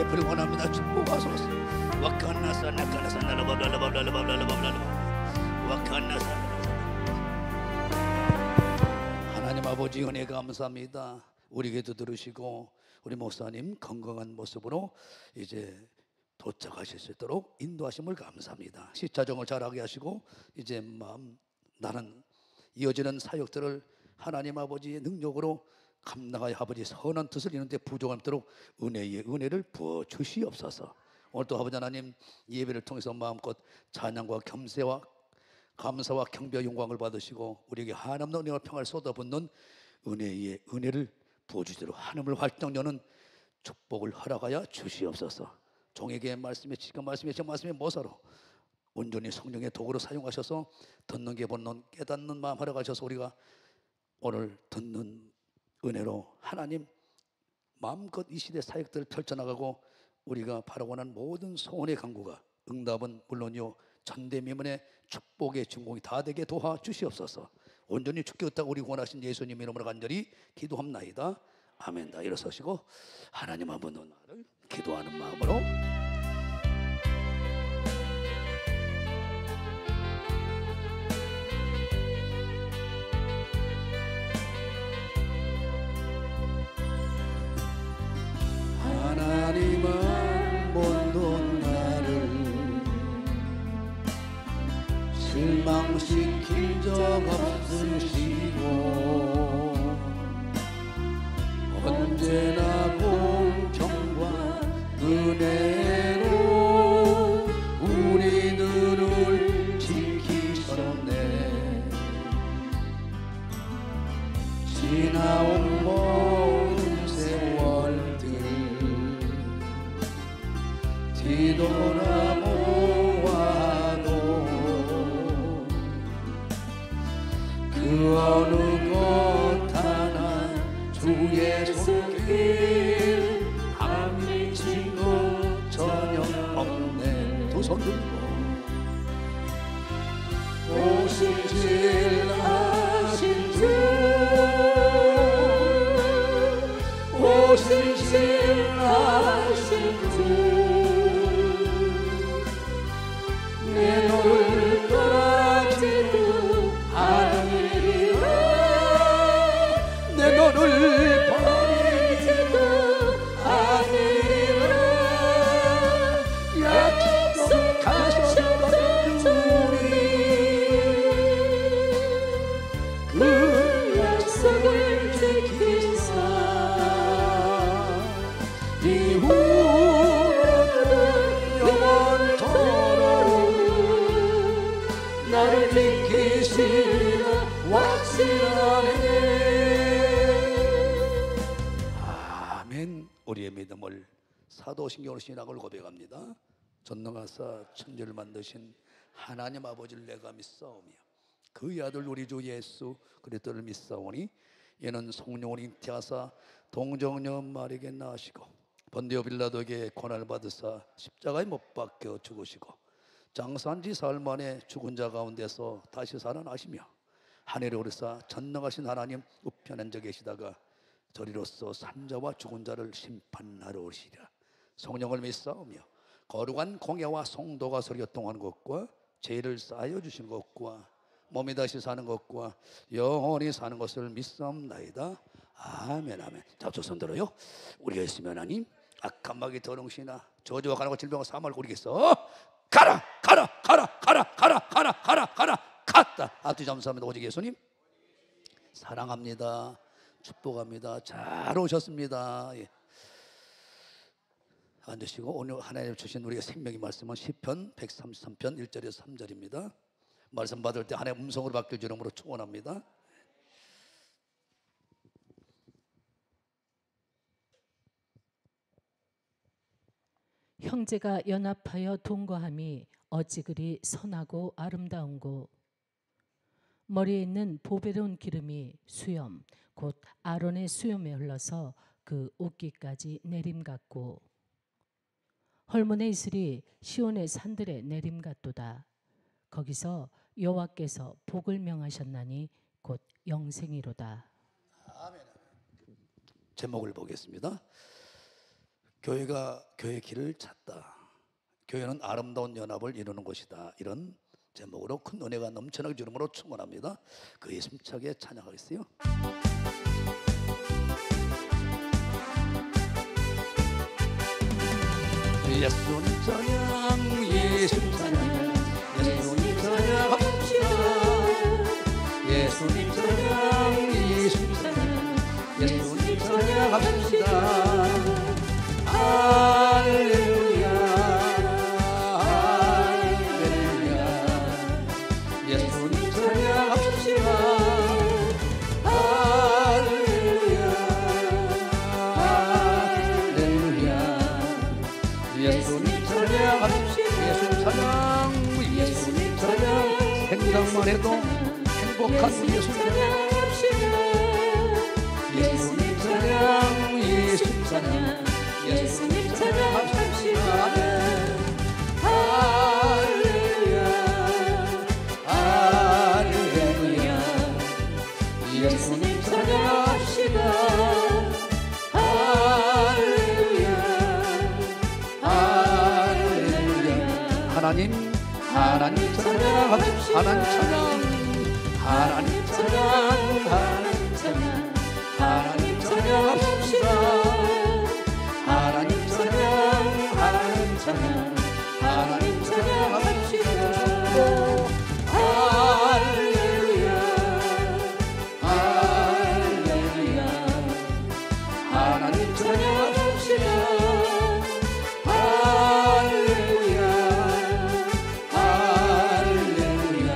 베풀기 원합니다. 축복하소서. 와카나사 나카나사 나라바라바라바라바라바라바라 와카나사. 하나님 아버지 은혜 감사합니다. 우리 기도 들으시고 우리 목사님 건강한 모습으로 이제 도착하실 수 있도록 인도하심을 감사합니다. 시차정을 잘하게 하시고 이제 나는 이어지는 사역들을 하나님 아버지의 능력으로 감당하여 아버지 선한 뜻을 이루는데 부족함도록 은혜의 은혜를 부어 주시옵소서. 오늘도 아버지 하나님 예배를 통해서 마음껏 찬양과 겸세와 감사와 경배와 영광을 받으시고 우리에게 한없는 은혜와 평화를 쏟아붓는 은혜의 은혜를 부어주시도록 하늘을 활짝 여는 축복을 허락하여 주시옵소서. 종에게 말씀에 지금 말씀에 제 말씀에 모사로 온전히 성령의 도구로 사용하셔서 듣는 게 보는 깨닫는 마음 허락하셔서 우리가 오늘 듣는 은혜로 하나님 마음껏 이 시대 사역들을 펼쳐나가고 우리가 바라고는 모든 소원의 간구가 응답은 물론이요 전대미문의 축복의 증공이 다 되게 도와주시옵소서. 온전히 죽겠다고 우리 원하신 예수님 이름으로 간절히 기도합나이다. 아멘. 다 일어서시고 하나님 한번 나를 기도하는 마음으로 하나님은 모든 나를 실망시킨 적 없으시고 언제나 공평과 은혜로 우리들을 지키셨네. 지나온 모든 세월들 뒤돌아보아도 그 어느 것 하나 주의 손길 안 미친 것 전혀 없네. 두 손 들고 오실질 하신 주 오실질 하신 주 내 너를 떠나지도 아니라 내 너를 버리지도 아니라 약속하셨던 주님 그 약속을 지키사 이후로는 영원토록 나를 지키시라 확신하네. 아멘. 우리의 믿음을 사도신경으로 신앙을 고백합니다. 전능하사 천지를 만드신 하나님 아버지를 내가 믿사오며 그의 아들 우리 주 예수 그리스도를 믿사오니 이는 성령을 잉태하사 동정녀 마리에게 낳으시고 본디오 빌라도에게 고난을 받으사 십자가에 못 박혀 죽으시고 장사한 지 사흘 만에 죽은 자 가운데서 다시 살아나시며 하늘에 오르사 전능하신 하나님 우편에 앉아 계시다가 저리로서 산자와 죽은 자를 심판하러 오시리라. 성령을 믿사오며 거룩한 공예와 성도가 서로 교통하는 것과 죄를 쌓여 주신 것과 몸이 다시 사는 것과 영원히 사는 것을 믿사옵나이다. 아멘. 아멘. 잡수 손 들어요. 우리가 있으면 하나님 악한 마귀 더렁시나 저주와 가난과 질병과 사망을 고리겠어. 가라 가라 가라 가라 가라 가라 가라 가라 갔다. 앞뒤 감사합니다. 오직 예수님 사랑합니다. 축복합니다. 잘 오셨습니다. 예. 앉으시고 오늘 하나님 주신 우리가 생명의 말씀은 시편 133편 1절에서 3절입니다. 말씀 받을 때 하나님의 음성으로 바뀔 줄 이름으로 축원합니다. 형제가 연합하여 동거함이 어찌 그리 선하고 아름다운고 머리에 있는 보배로운 기름이 수염 곧 아론의 수염에 흘러서 그 옷깃까지 내림 같고 헐몬의 이슬이 시온의 산들에 내림 같도다. 거기서 여호와께서 복을 명하셨나니 곧 영생이로다. 아멘. 제목을 보겠습니다. 교회가 교회의 길을 찾다. 교회는 아름다운 연합을 이루는 곳이다. 이런 제목으로 큰 은혜가 넘쳐나게 주름으로 축원합니다. 그 예심차게 찬양하겠어요. 예수님 찬양, 예수님 찬양, 예수님 찬양합시다. 예수님 찬양, 예수님 찬양, 예수님 찬양합시다. 할렐루야, 할렐루야. 예수님 찬양합시다. 할렐루야, 할렐루야. 예수님 찬양합시다. 예수님 찬양, 예수님 찬양. 생각만 해도 행복한 우리 예수님 찬양합시다. 예수님 찬양, 예수님 찬양, 예수님 찬양합시다. 할렐루야, 할렐루야. 예수님 찬양합시다. 할렐루야, 할렐루야. 하나님, 하나님 찬양합시다. 하나님 찬양, 하나님 찬양, 하나님 찬양, 하나님 찬양합시다. 하나님 찬양, 하나님 찬양, 하나님 찬양합시다. 할렐루야, 할렐루야. 하나님 찬양합시다. 할렐루야, 할렐루야.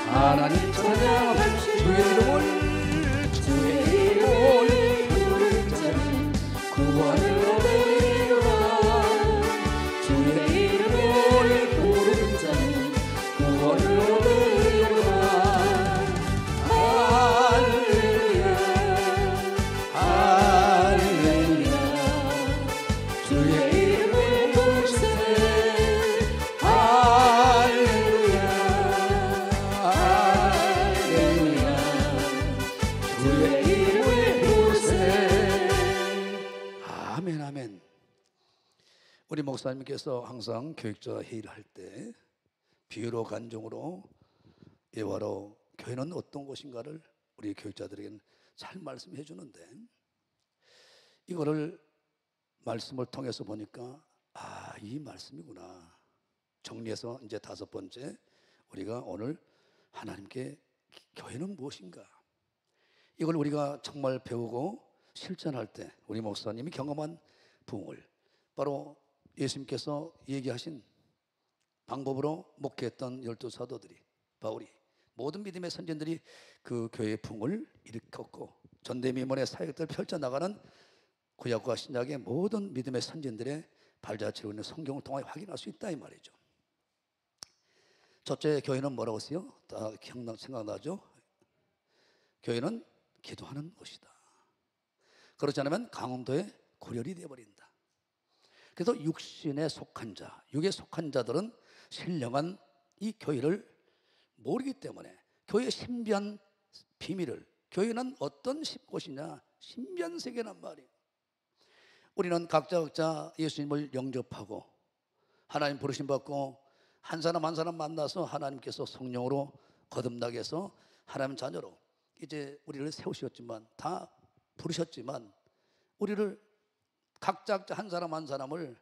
하나님 찬양합시다. 주의 이름을 부르는 자는 구원을 얻으리라. 주의 이름을 부르는 자는 구원을 얻으리라. 할렐루야, 할렐루야. 주의 이름을 부르세. 할렐루야, 할렐루야. 주의 이름을 부르세. 아멘, 아멘. 우리 목사님께서 항상 교육자 회의를 할 때 비유로 간증으로 예화로 교회는 어떤 곳인가를 우리 교육자들에게는 잘 말씀해 주는데, 이거를 말씀을 통해서 보니까 이 말씀이구나. 정리해서 이제 5번째, 우리가 오늘 하나님께 교회는 무엇인가, 이걸 우리가 정말 배우고 실천할 때 우리 목사님이 경험한 부흥을 바로 예수님께서 얘기하신 방법으로 목회했던 12사도들이, 바울이, 모든 믿음의 선진들이 그 교회의 부흥을 일으켰고 전대미문의 사역들을 펼쳐나가는 구약과 신약의 모든 믿음의 선진들의 발자취로 있는 성경을 통해 확인할 수 있다 이 말이죠. 첫째, 교회는 뭐라고 했어요? 다 생각나죠? 교회는 기도하는 곳이다. 그렇지 않으면 강원도의 고열이 되어버린다. 그래서 육신에 속한 자, 육에 속한 자들은 신령한 이 교회를 모르기 때문에 교회의 신비한 비밀을, 교회는 어떤 곳이냐, 신비한 세계란 말이에요. 우리는 각자 예수님을 영접하고 하나님 부르심 받고 한 사람 한 사람 만나서 하나님께서 성령으로 거듭나게 해서 하나님 자녀로 이제 우리를 세우셨지만, 다 부르셨지만 우리를 각자 한 사람 한 사람을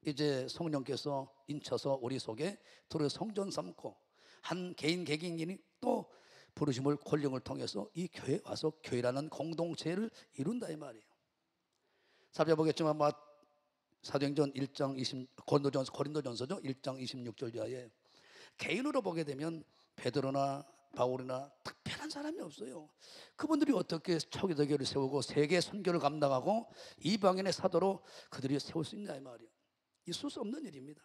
이제 성령께서 인쳐서 우리 속에 들어 성전 삼고 한 개인 개개인이 또 부르심을 권령을 통해서 이 교회에 와서 교회라는 공동체를 이룬다 이 말이에요. 살펴보겠지만 사도행전 1장 고린도전서죠. 1장 26절 이하에 개인으로 보게 되면 베드로나 바울이나 특별한 사람이 없어요. 그분들이 어떻게 초기도교를 세우고 세계 선교를 감당하고 이방인의 사도로 그들이 세울 수 있냐 이 말이에요. 있을 수 없는 일입니다.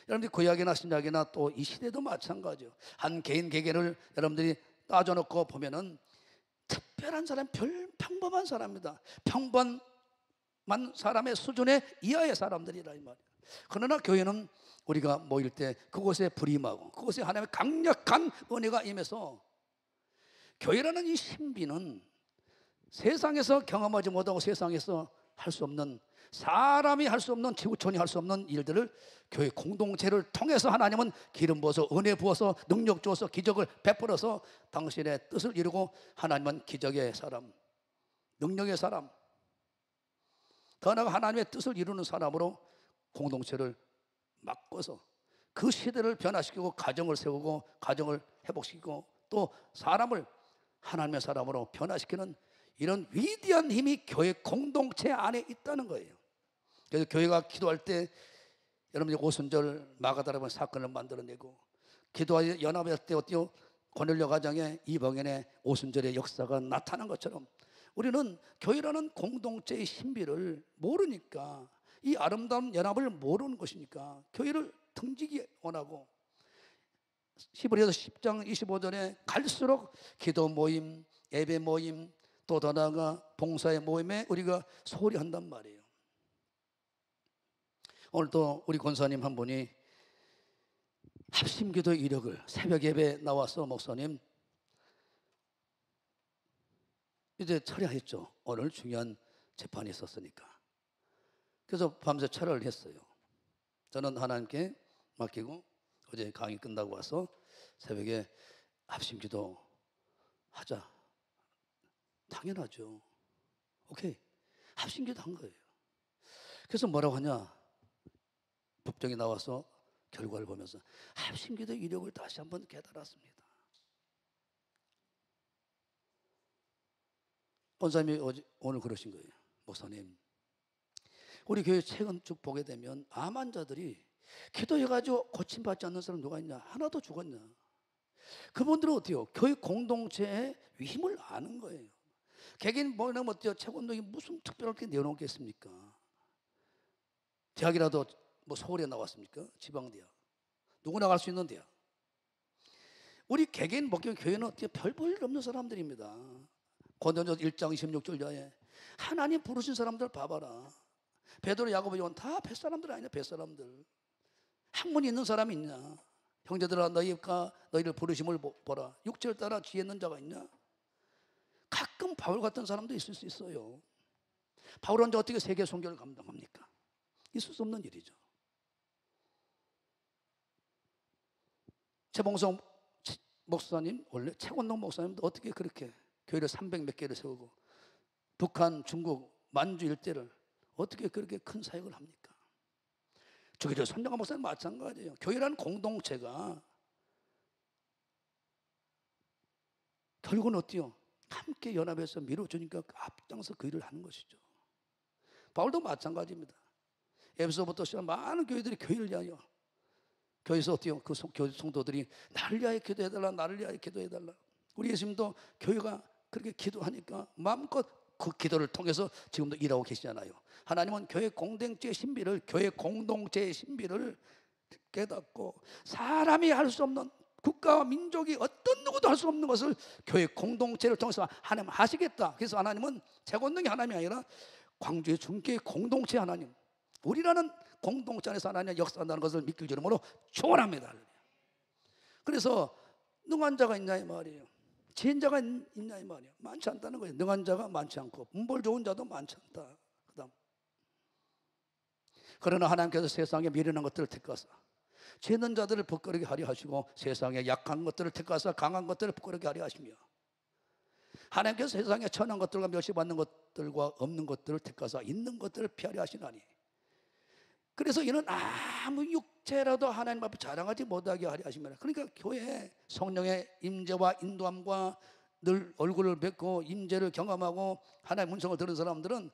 여러분들이 구약이나 신약이나 또 이 시대도 마찬가지예요. 한 개인 개개를 여러분들이 따져놓고 보면은 특별한 사람, 평범한 사람입니다. 평범한 사람의 수준의 이하의 사람들이라 이 말이에요. 그러나 교회는 우리가 모일 때 그곳에 불임하고 그곳에 하나님의 강력한 은혜가 임해서 교회라는 이 신비는 세상에서 경험하지 못하고 세상에서 할 수 없는, 사람이 할 수 없는, 지구촌이 할 수 없는 일들을 교회 공동체를 통해서 하나님은 기름 부어서 은혜 부어서 능력 주어서 기적을 베풀어서 당신의 뜻을 이루고, 하나님은 기적의 사람, 능력의 사람, 더 나아가 하나님의 뜻을 이루는 사람으로 공동체를 바꿔서 그 시대를 변화시키고 가정을 세우고 가정을 회복시키고 또 사람을 하나님의 사람으로 변화시키는 이런 위대한 힘이 교회 공동체 안에 있다는 거예요. 그래서 교회가 기도할 때 여러분이 오순절 마가다라는 사건을 만들어내고, 기도와 연합할 때 어때요? 고넬료 가정에 이방인의 오순절의 역사가 나타난 것처럼 우리는 교회라는 공동체의 신비를 모르니까, 이 아름다운 연합을 모르는 것이니까 교회를 등지기 원하고, 히브리서 10장 25절에 갈수록 기도 모임, 예배 모임, 또 더 나아가 봉사의 모임에 우리가 소홀히 한단 말이에요. 오늘도 우리 권사님 한 분이 합심기도 이력을 새벽 예배 나와서, 목사님 이제 철야했죠. 오늘 중요한 재판이 있었으니까. 그래서 밤새 철야를 했어요. 저는 하나님께 맡기고 어제 강의 끝나고 와서 새벽에 합심기도 하자. 당연하죠. 오케이. 합심기도 한 거예요. 그래서 뭐라고 하냐? 법정에 나와서 결과를 보면서 합심기도 이력을 다시 한번 깨달았습니다. 권사님이 오늘 그러신 거예요. 목사님, 우리 교회 최근 쭉 보게 되면 암 환자들이 기도해가지고 고침받지 않는 사람 누가 있냐? 하나도 죽었냐? 그분들은 어때요? 교회 공동체의 힘을 아는 거예요. 개개인 뭐냐면 어때요? 채권동이 무슨 특별하게 내어놓겠습니까? 대학이라도 뭐 서울에 나왔습니까? 지방대학. 누구나 갈 수 있는 대학. 우리 개개인 목교 교회는 어때요? 별 볼 일 없는 사람들입니다. 고린도전서 1장 26절에 하나님 부르신 사람들 봐봐라. 베드로, 야고보, 요한 다 뱃사람들 아니냐? 뱃사람들. 학문이 있는 사람이 있냐? 형제들아, 너희를 부르심을 보라. 육체를 따라 지혜 있는 자가 있냐? 가끔 바울 같은 사람도 있을 수 있어요. 바울은 어떻게 세계 선교를 감당합니까? 있을 수 없는 일이죠. 최봉성 목사님, 원래 최권동 목사님도 어떻게 그렇게 교회를 300몇 개를 세우고 북한, 중국, 만주 일대를 어떻게 그렇게 큰 사역을 합니까? 주기도 손정아 목사님 마찬가지예요. 교회라는 공동체가 결국은 어때요? 함께 연합해서 밀어주니까 앞장서 그 일을 하는 것이죠. 바울도 마찬가지입니다. 에베소부터 시작 많은 교회들이 교회를 위하여, 교회에서 어때요? 그 교회 성도들이 나를 위하여 기도해달라, 나를 위하여 기도해달라. 우리 예수님도 교회가 그렇게 기도하니까 마음껏 그 기도를 통해서 지금도 일하고 계시잖아요. 하나님은 교회 공동체의 신비를, 교회 공동체의 신비를 깨닫고 사람이 할 수 없는, 국가와 민족이 어떤 누구도 할 수 없는 것을 교회 공동체를 통해서 하나님 하시겠다. 그래서 하나님은 재건능의 하나님이 아니라 광주의 중교의 공동체 하나님, 우리라는 공동체 안에서 하나님의 역사한다는 것을 믿길 주름으로 축원합니다. 그래서 능한 자가 있냐 이 말이에요. 지은 자가 있냐 이 말이에요. 많지 않다는 거예요. 능한 자가 많지 않고 문벌 좋은 자도 많지 않다. 그다음, 그러나 하나님께서 세상에 미련한 것들을 택하사 죄 있는 자들을 부끄러게 하려 하시고 세상에 약한 것들을 택하사 강한 것들을 부끄러게 하려 하시며, 하나님께서 세상에 천한 것들과 멸시받는 것들과 없는 것들을 택하사 있는 것들을 피하려 하시나니, 그래서 이는 아무 육체라도 하나님 앞에 자랑하지 못하게 하려 하십니다. 그러니까 교회에 성령의 임재와 인도함과 늘 얼굴을 뵙고 임재를 경험하고 하나님의 음성을 들은 사람들은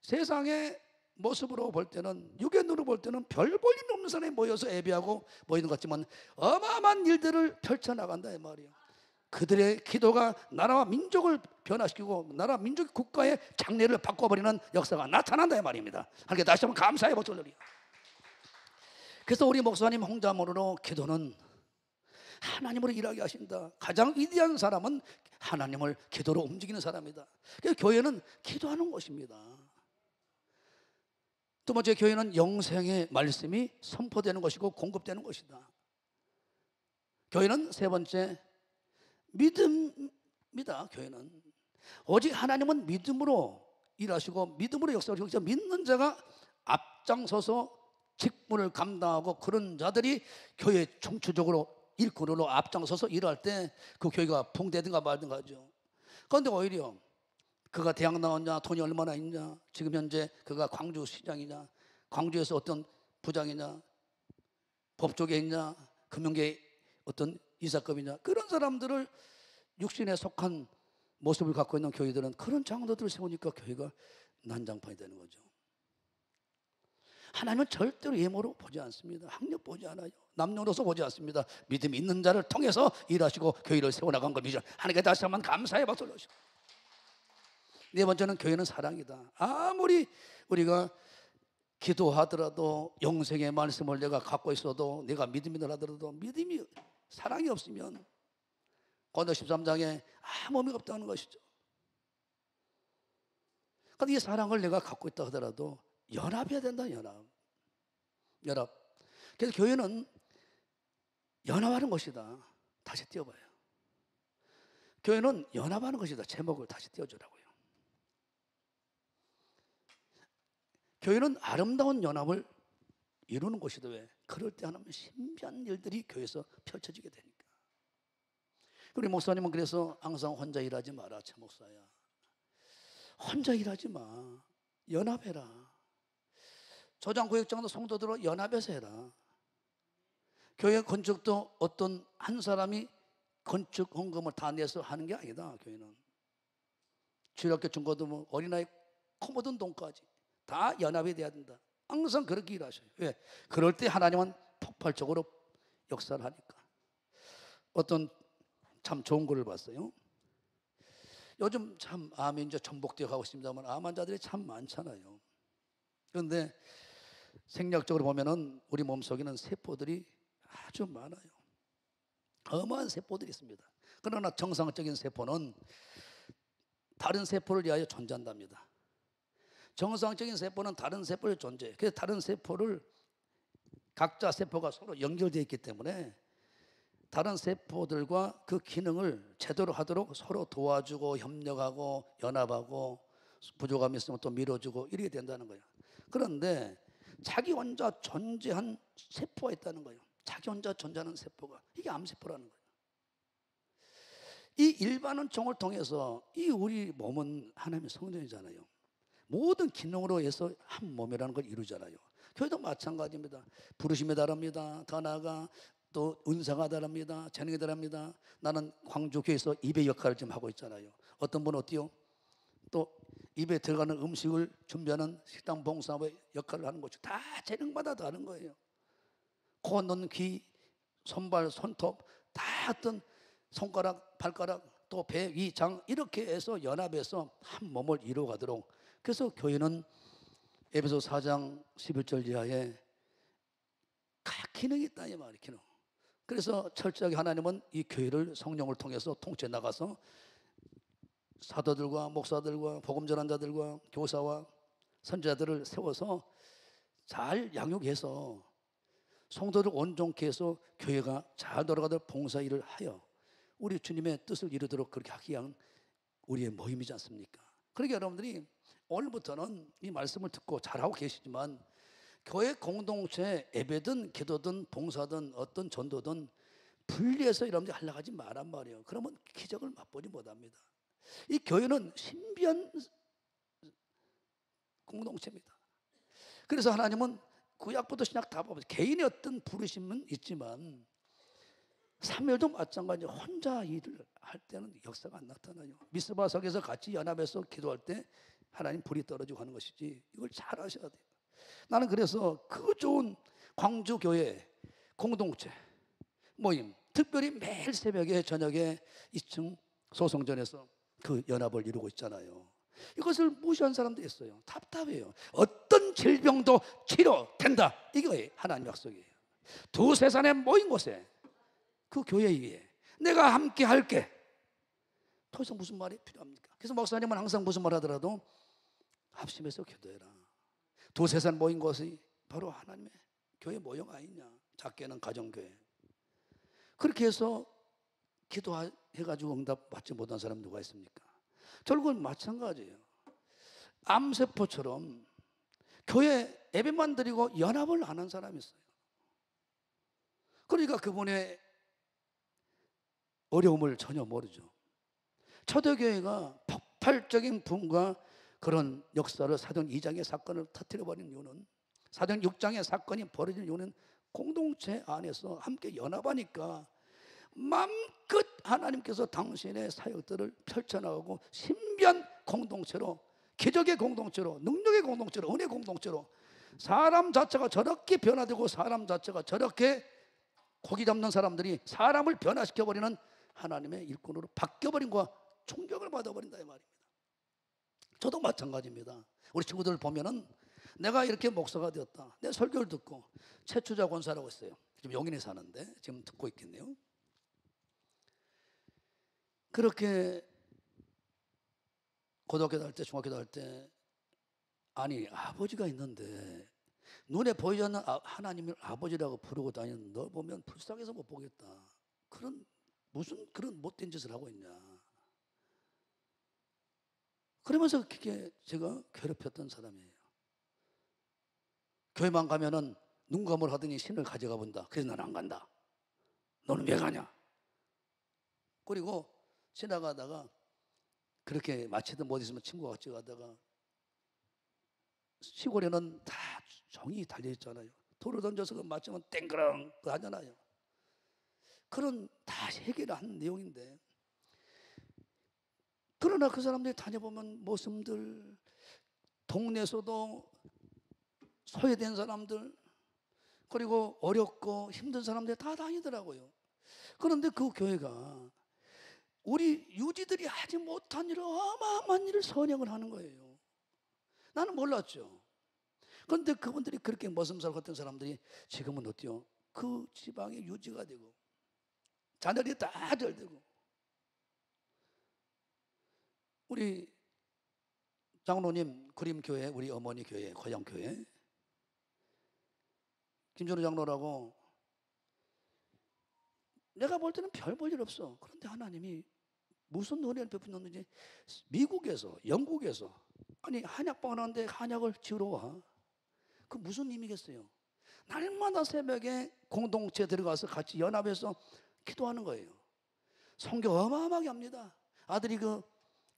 세상의 모습으로 볼 때는, 육의 눈으로 볼 때는 별 볼 일 없는 사람이 모여서 예배하고 모이는 것 같지만 어마어마한 일들을 펼쳐나간다 이 말이에요. 그들의 기도가 나라와 민족을 변화시키고 나라, 민족, 국가의 장래를 바꿔버리는 역사가 나타난다 이 말입니다. 하나님께 다시 한번 감사의 박수를 드려요. 그래서 우리 목사님 홍자모로 기도는 하나님으로 일하게 하신다. 가장 위대한 사람은 하나님을 기도로 움직이는 사람이다. 그래서 교회는 기도하는 것입니다. 두 번째, 교회는 영생의 말씀이 선포되는 것이고 공급되는 것이다. 교회는 세 번째, 믿음이다. 교회는 오직 하나님은 믿음으로 일하시고 믿음으로 역사하시고 진짜 믿는 자가 앞장서서 직분을 감당하고 그런 자들이 교회 총체적으로 일꾼으로 앞장서서 일할 때 그 교회가 붕대든가 말든가 하죠. 그런데 오히려 그가 대학 나왔냐, 돈이 얼마나 있냐, 지금 현재 그가 광주 시장이냐, 광주에서 어떤 부장이냐, 법조계 있냐, 금융계 어떤 이사급이냐, 그런 사람들을 육신에 속한 모습을 갖고 있는 교회들은 그런 장로들을 세우니까 교회가 난장판이 되는 거죠. 하나님은 절대로 예모로 보지 않습니다. 학력 보지 않아요. 남녀로서 보지 않습니다. 믿음이 있는 자를 통해서 일하시고 교회를 세워나간 걸 믿어 하나님께 다시 한번 감사의 박수를 주시고, 네 번째는 교회는 사랑이다. 아무리 우리가 기도하더라도 영생의 말씀을 내가 갖고 있어도 내가 믿음이라 하더라도 믿음이 사랑이 없으면 고린도 13장에 아무 의미가 없다는 것이죠. 그런데 이 사랑을 내가 갖고 있다 하더라도 연합해야 된다. 연합. 그래서 교회는 연합하는 것이다. 다시 띄워봐요. 교회는 연합하는 것이다. 제목을 다시 띄워주라고요. 교회는 아름다운 연합을 이루는 것이다. 왜? 그럴 때 하나님 신비한 일들이 교회에서 펼쳐지게 되니까. 우리 목사님은 그래서 항상 혼자 일하지 마라. 제 목사야, 혼자 일하지 마. 연합해라. 조장구역장도 성도들로 연합해서 해라. 교회 건축도 어떤 한 사람이 건축 헌금을 다 내서 하는 게 아니다. 교회는 주일학교 중고등 뭐 어린아이 코 묻은 돈까지 다 연합이 돼야 된다. 항상 그렇게 일하셔요. 왜? 그럴 때 하나님은 폭발적으로 역사를 하니까. 어떤 참 좋은 글을 봤어요. 요즘 참 암이 이제 전복되어 가고 있습니다만 암 환자들이 참 많잖아요. 그런데 생략적으로 보면은 우리 몸속에는 세포들이 아주 많아요. 어마어마한 세포들이 있습니다. 그러나 정상적인 세포는 다른 세포를 위하여 존재한답니다. 정상적인 세포는 다른 세포를 존재해요. 그래서 다른 세포를 각자 세포가 서로 연결되어 있기 때문에 다른 세포들과 그 기능을 제대로 하도록 서로 도와주고 협력하고 연합하고 부족함이 있으면 또 밀어주고 이렇게 된다는 거예요. 그런데 자기 혼자 존재한 세포가 있다는 거예요. 자기 혼자 존재하는 세포가, 이게 암세포라는 거예요. 이 일반은 종을 통해서 이 우리 몸은 하나님의 성전이잖아요. 모든 기능으로 해서 한 몸이라는 걸 이루잖아요. 교회도 마찬가지입니다. 부르심에 다릅니다. 더 나아가 또 은사가 다릅니다. 재능이 다릅니다. 나는 광주교회에서 입의 역할을 지금 하고 있잖아요. 어떤 분은 어때요? 또 입에 들어가는 음식을 준비하는 식당 봉사의 역할을 하는 거죠. 다 재능마다 다른 거예요. 코, 눈, 귀, 손발, 손톱 다 어떤 손가락, 발가락, 또 배, 위, 장 이렇게 해서 연합해서 한 몸을 이루어가도록. 그래서 교회는 에베소 4장 11절 이하에 각 기능이 있다 이 말이에요. 기능. 그래서 철저하게 하나님은 이 교회를 성령을 통해서 통째 나가서 사도들과 목사들과 복음 전환자들과 교사와 선지자들을 세워서 잘 양육해서 성도를 온전케 해서 교회가 잘 돌아가도록 봉사 일을 하여 우리 주님의 뜻을 이루도록 그렇게 하기 위한 우리의 모임이지 않습니까? 그러니까 여러분들이 오늘부터는 이 말씀을 듣고 잘하고 계시지만 교회 공동체 예배든 기도든 봉사든 어떤 전도든 분리해서 여러분들이 하려고 하지 말란 말이에요. 그러면 기적을 맛보지 못합니다. 이 교회는 신비한 공동체입니다. 그래서 하나님은 구약부터 신약 다 보면 개인의 어떤 부르심은 있지만 사무엘도 마찬가지로 혼자 일을 할 때는 역사가 안 나타나요. 미스바석에서 같이 연합해서 기도할 때 하나님 불이 떨어지고 하는 것이지, 이걸 잘 아셔야 돼요. 나는 그래서 그 좋은 광주교회 공동체 모임, 특별히 매일 새벽에 저녁에 2층 소성전에서 그 연합을 이루고 있잖아요. 이것을 무시한 사람도 있어요. 답답해요. 어떤 질병도 치료된다, 이거예요. 하나님 약속이에요. 두세 산에 모인 곳에 그 교회 위에 내가 함께 할게. 더 이상 무슨 말이 필요합니까? 그래서 목사님은 항상 무슨 말 하더라도 합심해서 기도해라. 두세 산 모인 곳이 바로 하나님의 교회 모형 아니냐. 작게는 가정교회. 그렇게 해서 기도해가지고 응답 받지 못한 사람 누가 있습니까? 결국은 마찬가지예요. 암세포처럼 교회 예배만 드리고 연합을 안 한 사람이 있어요. 그러니까 그분의 어려움을 전혀 모르죠. 초대교회가 폭발적인 붐과 그런 역사를 사도행 2장의 사건을 터뜨려버린 이유는, 사도행 6장의 사건이 벌어진 이유는 공동체 안에서 함께 연합하니까 마음껏 하나님께서 당신의 사역들을 펼쳐나가고 신비한 공동체로, 기적의 공동체로, 능력의 공동체로, 은혜 공동체로, 사람 자체가 저렇게 변화되고 사람 자체가 저렇게 고기 잡는 사람들이 사람을 변화시켜버리는 하나님의 일꾼으로 바뀌어버린 거와 충격을 받아버린다 이 말입니다. 저도 마찬가지입니다. 우리 친구들 보면은 내가 이렇게 목사가 되었다, 내 설교를 듣고, 최추자 권사라고 있어요. 지금 용인에 사는데 지금 듣고 있겠네요. 그렇게 고등학교 다닐 때, 중학교 다닐 때, 아니 아버지가 있는데 눈에 보이지 않는 하나님을 아버지라고 부르고 다니는 너 보면 불쌍해서 못 보겠다. 무슨 그런 못된 짓을 하고 있냐. 그러면서 그게 제가 괴롭혔던 사람이에요. 교회만 가면은 눈감을 하더니 신을 가져가 본다. 그래서 나는 안 간다. 너는 왜 가냐? 그리고 지나가다가 그렇게 마치든 못 있으면 친구가 같이 가다가, 시골에는 다 종이 달려있잖아요. 돌을 던져서 그 맞으면 땡그렁 하잖아요. 그런 다 해결을 한 내용인데, 그러나 그 사람들이 다녀보면 모습들, 동네에서도 소외된 사람들, 그리고 어렵고 힘든 사람들이 다 다니더라고요. 그런데 그 교회가 우리 유지들이 하지 못한 일을, 어마어마한 일을 선행을 하는 거예요. 나는 몰랐죠. 그런데 그분들이 그렇게 머슴살 같은 사람들이 지금은 어때요? 그 지방에 유지가 되고 자녀들이 다 잘 되고, 우리 장로님 그림교회, 우리 어머니 교회, 고향교회 김준호 장로라고, 내가 볼 때는 별 볼 일 없어. 그런데 하나님이 무슨 은혜를 베푸셨는지, 미국에서, 영국에서, 아니 한약방을 하는데 한약을 지으러 와. 그 무슨 의미겠어요? 날마다 새벽에 공동체 들어가서 같이 연합해서 기도하는 거예요. 성교 어마어마하게 합니다. 아들이 그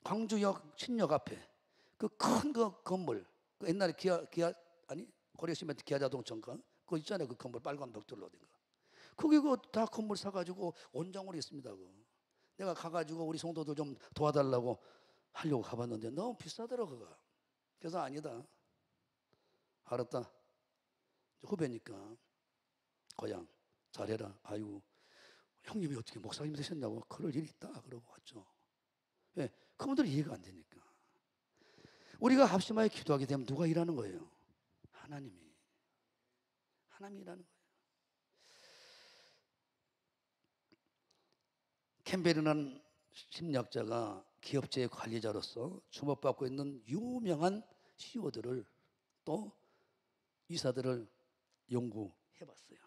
광주역 신역 앞에 그 큰 그 건물, 그 옛날에 아니 고려시멘트 기아자동차인가 그거 있잖아요. 그 건물 빨간 벽돌로 된 거. 거기 그 다 건물 사가지고 온장으로 있습니다. 내가 가가지고 우리 성도들 좀 도와달라고 하려고 가봤는데 너무 비싸더라고 그거. 그래서 아니다. 알았다. 후배니까 고향 잘해라. 아유 형님이 어떻게 목사님 되셨냐고. 그럴 일이 있다 그러고 왔죠. 왜? 그분들이 이해가 안 되니까. 우리가 합심하여 기도하게 되면 누가 일하는 거예요? 하나님이 일하는 거예요. 캠벨이라는 심리학자가 기업체의 관리자로서 주목받고 있는 유명한 CEO들을, 또 이사들을 연구해봤어요.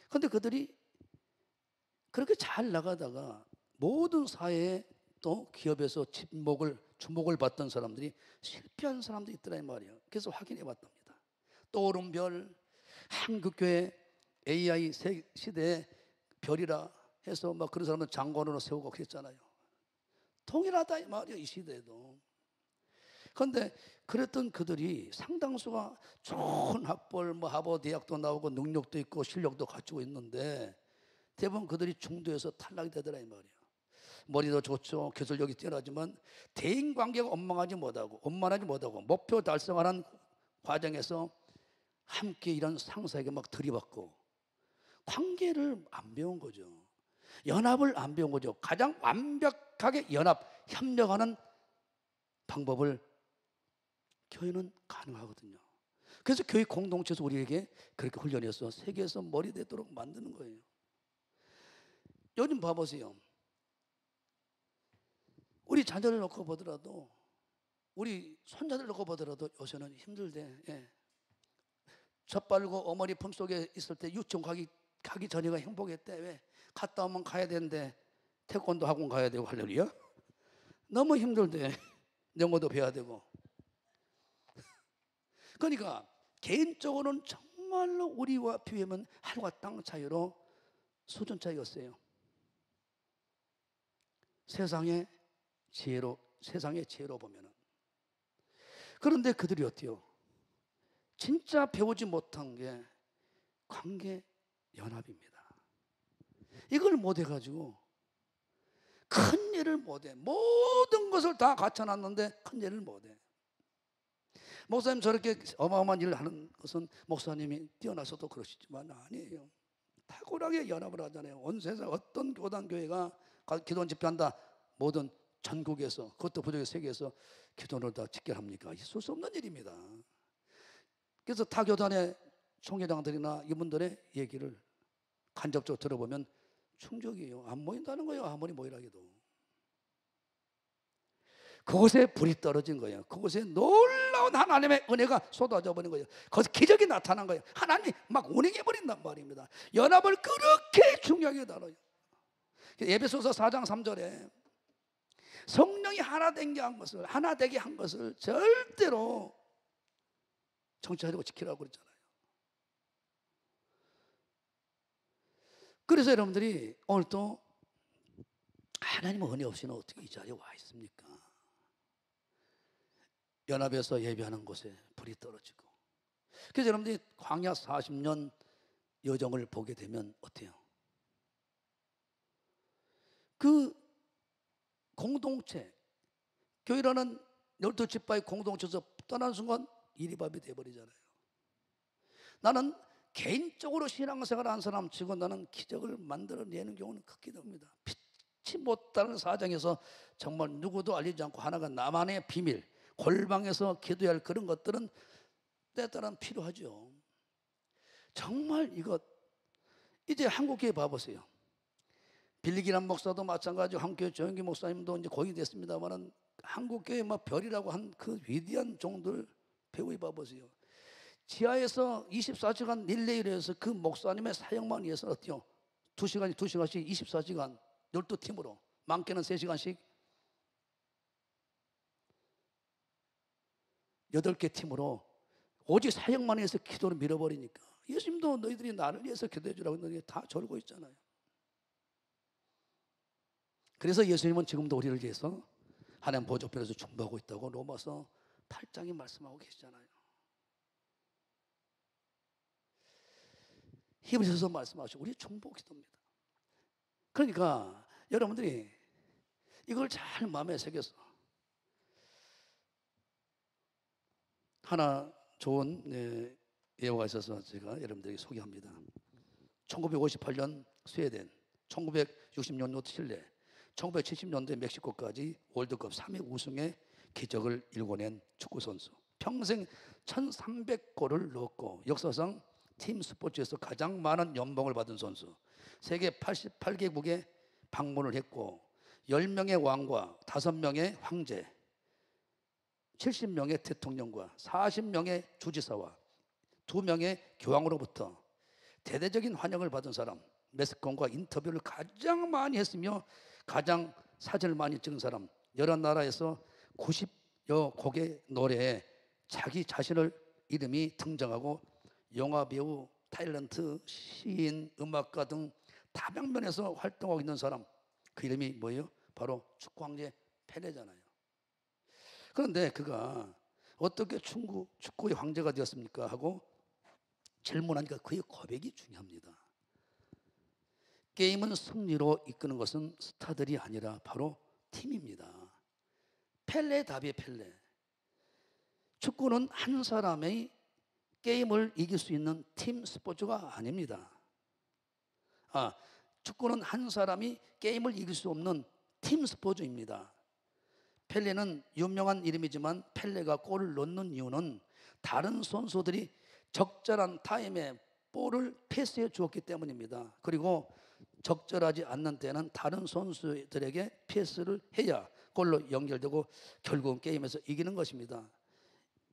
그런데 그들이 그렇게 잘 나가다가 모든 사회에, 또 기업에서 주목을 받던 사람들이 실패한 사람들이 있더라 이 말이에요. 그래서 확인해봤답니다. 떠오른 별, 한국교회 AI 시대의 별이라 해서 막 그런 사람은 장관으로 세우고 그랬잖아요. 동일하다 이 말이에요, 이 시대에도. 그런데 그랬던 그들이 상당수가 좋은 학벌, 하버드 대학도 나오고 능력도 있고 실력도 갖추고 있는데 대부분 그들이 중도에서 탈락이 되더라 이 말이에요. 머리도 좋죠, 기술력이 뛰어나지만 대인관계가 원만하지 못하고 목표 달성하는 과정에서 함께 일한 상사에게 막 들이받고 관계를 안 배운 거죠. 연합을 안 배운 거죠. 가장 완벽하게 협력하는 방법을 교회는 가능하거든요. 그래서 교회 공동체에서 우리에게 그렇게 훈련해서 세계에서 머리 되도록 만드는 거예요. 요즘 봐보세요. 우리 자녀를 놓고 보더라도, 우리 손자들 놓고 보더라도 요새는 힘들대. 예. 젖발고 어머니 품속에 있을 때 유치원 가기 전이가 행복했대. 왜? 갔다 오면 가야 되는데 태권도 학원 가야 되고 할렐루야. 너무 힘들대. 영어도 배워야 되고. 그러니까 개인적으로는 정말로 우리와 비교하면 하늘과 땅 차이로 수준 차이였어요. 세상의 지혜로 보면은. 그런데 그들이 어때요? 진짜 배우지 못한 게 관계 연합입니다. 이걸 못 해가지고 큰 일을 못해. 모든 것을 다 갖춰놨는데 큰 일을 못해. 목사님 저렇게 어마어마한 일을 하는 것은 목사님이 뛰어나서도 그러시지만 아니에요. 탁월하게 연합을 하잖아요. 온 세상 어떤 교단 교회가 기도원 집회한다, 모든 전국에서, 그것도 부족의 세계에서 기도를 다 직결합니까? 있을 수 없는 일입니다. 그래서 타 교단의 총회장들이나 이분들의 얘기를 간접적으로 들어보면 충격이에요. 안 모인다는 거예요. 아무리 모이라 해도. 그곳에 불이 떨어진 거예요. 그곳에 놀라운 하나님의 은혜가 쏟아져 버린 거예요. 거기서 기적이 나타난 거예요. 하나님이 막 운행해 버린단 말입니다. 연합을 그렇게 중요하게 다뤄요. 에베소서 4장 3절에 성령이 하나 되게 한 것을 절대로 정치하려고 지키라고 그랬잖아요. 그래서 여러분들이 오늘 또 하나님의 은혜 없이는 어떻게 이 자리에 와 있습니까? 연합에서 예배하는 곳에 불이 떨어지고. 그래서 여러분들이 광야 40년 여정을 보게 되면 어때요? 그 공동체, 교회라는 12지파의 공동체에서 떠나는 순간 이리밥이 돼버리잖아요. 나는 개인적으로 신앙생활을 한 사람 치고 나는 기적을 만들어내는 경우는 극히 드뭅니다. 피치 못하는 사정에서 정말 누구도 알리지 않고 하나가 나만의 비밀, 골방에서 기도해야 할 그런 것들은 때에 따라 필요하죠. 정말 이것 이제 한국교회 봐보세요. 빌리기란 목사도 마찬가지고 한국교회 조영기 목사님도 이제 고인이 됐습니다만은 한국교회 막 별이라고 한 그 위대한 종들 배우해 봐보세요. 지하에서 24시간 릴레이를 해서 그 목사님의 사역만 위해서 어때요? 2시간씩 24시간 12팀으로 많게는 3시간씩 8개 팀으로 오직 사역만 위해서 기도를 밀어버리니까 예수님도 너희들이 나를 위해서 기도해 주라고 했는데 다 졸고 있잖아요. 그래서 예수님은 지금도 우리를 위해서 하나님 보좌편에서 중보하고 있다고 로마서 8장에 말씀하고 계시잖아요. 히브리서서 말씀하시고 우리 중보 기도입니다. 그러니까 여러분들이 이걸 잘 마음에 새겨서 하나 좋은 예화가 있어서 제가 여러분들에게 소개합니다. 1958년 스웨덴, 1960년도 칠레, 1970년대 멕시코까지 월드컵 3회 우승의 기적을 일궈낸 축구선수. 평생 1300골을 넣었고 역사상 팀 스포츠에서 가장 많은 연봉을 받은 선수. 세계 88개국에 방문을 했고 10명의 왕과 5명의 황제, 70명의 대통령과 40명의 주지사와 2명의 교황으로부터 대대적인 환영을 받은 사람, 매스컴과 인터뷰를 가장 많이 했으며 가장 사진을 많이 찍은 사람, 여러 나라에서 90여 곡의 노래에 자기 자신을 이름이 등장하고 영화배우, 탤런트, 시인, 음악가 등 다방면에서 활동하고 있는 사람, 그 이름이 뭐예요? 바로 축구 황제 펠레잖아요. 그런데 그가 어떻게 축구의 황제가 되었습니까? 하고 질문하니까 그의 고백이 중요합니다. 게임은 승리로 이끄는 것은 스타들이 아니라 바로 팀입니다. 펠레 답이에요. 펠레. 축구는 한 사람의 게임을 이길 수 있는 팀 스포츠가 아닙니다. 축구는 한 사람이 게임을 이길 수 없는 팀 스포츠입니다. 펠레는 유명한 이름이지만 펠레가 골을 넣는 이유는 다른 선수들이 적절한 타임에 볼을 패스해 주었기 때문입니다. 그리고 적절하지 않는 때는 다른 선수들에게 패스를 해야 골로 연결되고 결국은 게임에서 이기는 것입니다.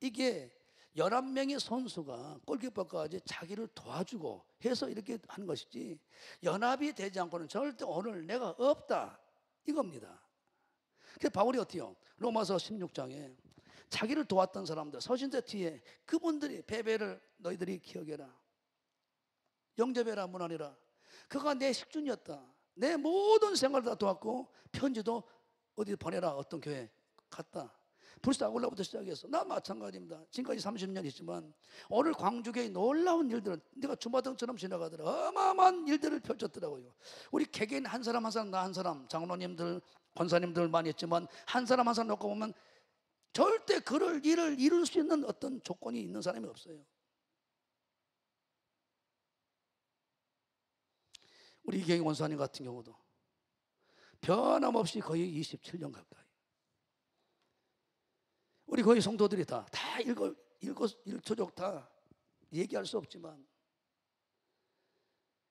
이게 11명의 선수가 골키퍼까지 자기를 도와주고 해서 이렇게 하는 것이지 연합이 되지 않고는 절대 오늘 내가 없다 이겁니다. 그래서 바울이 어때요? 로마서 16장에 자기를 도왔던 사람들, 서신대 뒤에 그분들이 베베를 너희들이 기억해라. 영접해라 문안이라. 그가 내 식준이었다. 내 모든 생활을 다 도왔고 편지도 어디 보내라. 어떤 교회 갔다. 불사올라부터 시작해서 나 마찬가지입니다. 지금까지 30년 있지만 오늘 광주교회 놀라운 일들은 내가 주마등처럼 지나가더라. 어마어마한 일들을 펼쳤더라고요. 우리 개개인 한 사람 한 사람, 나 한 사람, 장로님들 권사님들 많이 했지만 한 사람 한 사람 놓고 보면 절대 그럴 일을 이룰 수 있는 어떤 조건이 있는 사람이 없어요. 우리 이경희 원사님 같은 경우도 변함없이 거의 27년 가까이 우리 거의 성도들이 다 일거일투족 다 얘기할 수 없지만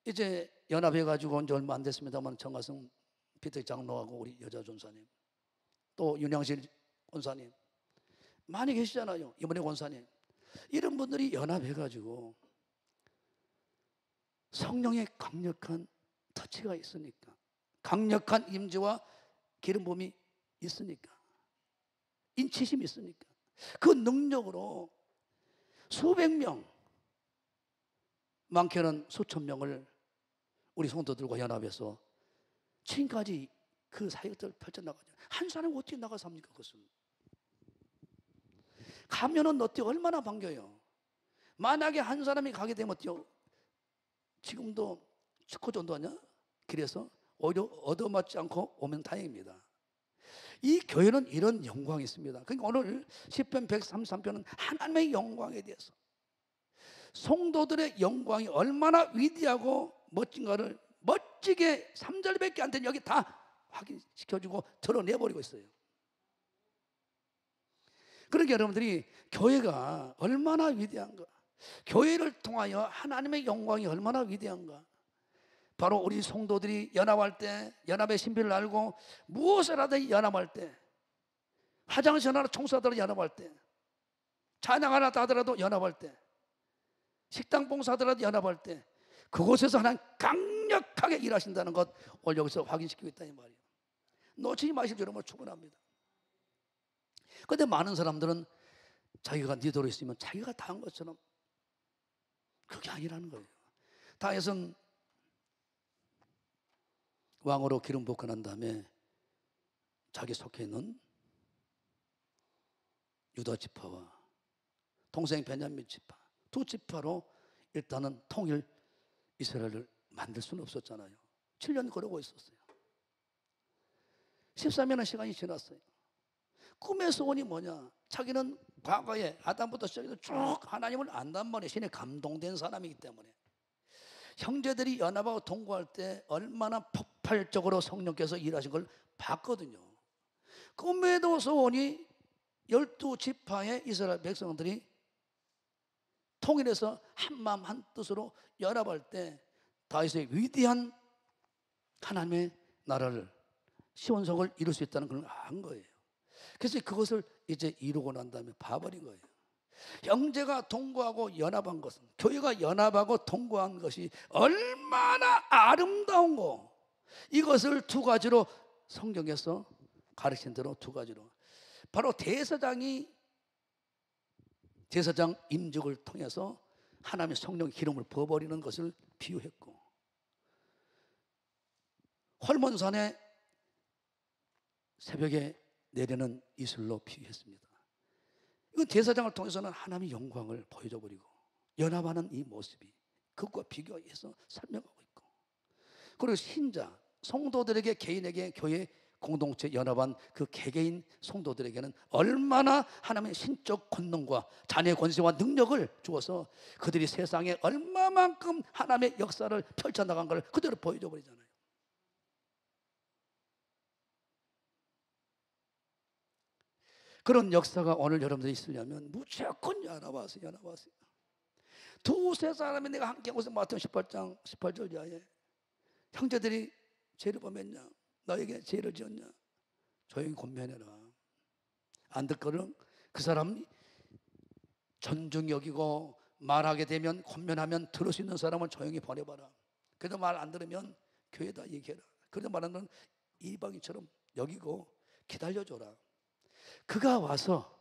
이제 연합해가지고 온 지 얼마 안 됐습니다만 정가성 피터 장로하고 우리 여자 전사님 또 윤양실 원사님 많이 계시잖아요. 이번에 원사님 이런 분들이 연합해가지고 성령의 강력한 터치가 있으니까 강력한 임재와 기름 부음이 있으니까 인치심이 있으니까 그 능력으로 수백 명 많게는 수천 명을 우리 성도들과 연합해서 지금까지 그 사역들을 펼쳐나가죠. 한 사람이 어떻게 나가 삽니까? 그것은 가면은 어떻게 얼마나 반겨요. 만약에 한 사람이 가게 되면 어때요? 지금도 축구 전도하냐? 길에서 오히려 얻어맞지 않고 오면 다행입니다. 이 교회는 이런 영광이 있습니다. 그러니까 오늘 시편 133편은 하나님의 영광에 대해서 성도들의 영광이 얼마나 위대하고 멋진가를 멋지게 3절밖에 안 되는 여기 다 확인시켜주고 드러내버리고 있어요. 그러니까 여러분들이 교회가 얼마나 위대한가, 교회를 통하여 하나님의 영광이 얼마나 위대한가, 바로 우리 성도들이 연합할 때, 연합의 신비를 알고 무엇을 하든 연합할 때, 화장실 하나 청소하더라도 연합할 때, 찬양 하나 하더라도 연합할 때, 식당 봉사하더라도 연합할 때, 그곳에서 하나님 강력하게 일하신다는 것 오늘 여기서 확인시키고 있다 이 말이에요. 놓치지 마실 여러분 충분합니다. 그런데 많은 사람들은 자기가 니도로 있으면 자기가 다 한 것처럼 그게 아니라는 거예요. 다윗은 왕으로 기름 붓고 난 다음에 자기 속해 있는 유다 지파와 동생 베냐민 지파 두 지파로 일단은 통일 이스라엘을 만들 수는 없었잖아요. 7년 그러고 있었어요. 13년의 시간이 지났어요. 꿈의 소원이 뭐냐? 자기는 과거에 아담부터 시작해서 쭉 하나님을 안단 말이에요. 신에 감동된 사람이기 때문에 형제들이 연합하고 동거할 때 얼마나 폭발적으로 성령께서 일하신 걸 봤거든요. 꿈에도 소원이 12지파의 이스라엘 백성들이 통일해서 한마음 한뜻으로 연합할 때 다윗의 위대한 하나님의 나라를 시온성을 이룰 수 있다는 걸 안 거예요. 그래서 그것을 이제 이루고 난 다음에 봐버린 거예요. 형제가 동거하고 연합한 것은, 교회가 연합하고 동거한 것이 얼마나 아름다운 거, 이것을 두 가지로 성경에서 가르친 대로 두 가지로 바로 대제사장 임직을 통해서 하나님의 성령의 기름을 부어버리는 것을 비유했고, 헐몬산에 새벽에 내리는 이슬로 비유했습니다. 이건 제사장을 통해서는 하나님의 영광을 보여줘 버리고 연합하는 이 모습이 그것과 비교해서 설명하고 있고, 그리고 신자 성도들에게, 개인에게, 교회 공동체 연합한 그 개개인 성도들에게는 얼마나 하나님의 신적 권능과 자녀의 권세와 능력을 주어서 그들이 세상에 얼마만큼 하나님의 역사를 펼쳐나간 걸 그대로 보여줘 버리잖아요. 그런 역사가 오늘 여러분들이 있으려면 무조건 연합하세요. 두세 사람이 내가 함께 오서 마태복음 18장 18절 이하에 형제들이 죄를 범했냐, 너에게 죄를 지었냐, 조용히 권면해라. 안 듣거든 그 사람이 존중 여기고 말하게 되면 권면하면 들을 수 있는 사람을 조용히 보내봐라. 그래도 말 안 들으면 교회에다 얘기해라. 그래도 말하는 이방인처럼 여기고 기다려줘라. 그가 와서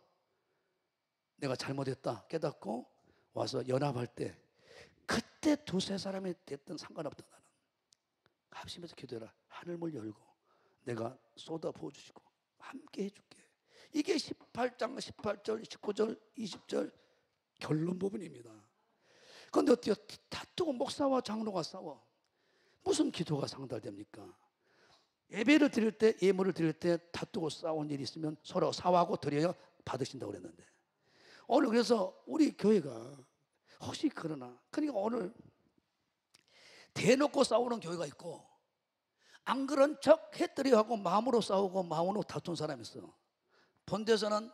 내가 잘못했다 깨닫고 와서 연합할 때 그때 두세 사람이 됐든 상관없다. 나는 합심해서 기도해라. 하늘문을 열고 내가 쏟아 부어주시고 함께 해줄게. 이게 18장 18절 19절 20절 결론 부분입니다. 그런데 어때요? 다투고 목사와 장로가 싸워. 무슨 기도가 상달됩니까? 예배를 드릴 때, 예물을 드릴 때 다투고 싸운 일이 있으면 서로 사과하고 드려야 받으신다고 그랬는데, 오늘 그래서 우리 교회가 혹시 그러나, 그러니까 오늘 대놓고 싸우는 교회가 있고 안 그런 척 해뜨려 하고 마음으로 싸우고 마음으로 다툰 사람이 있어. 본대에서는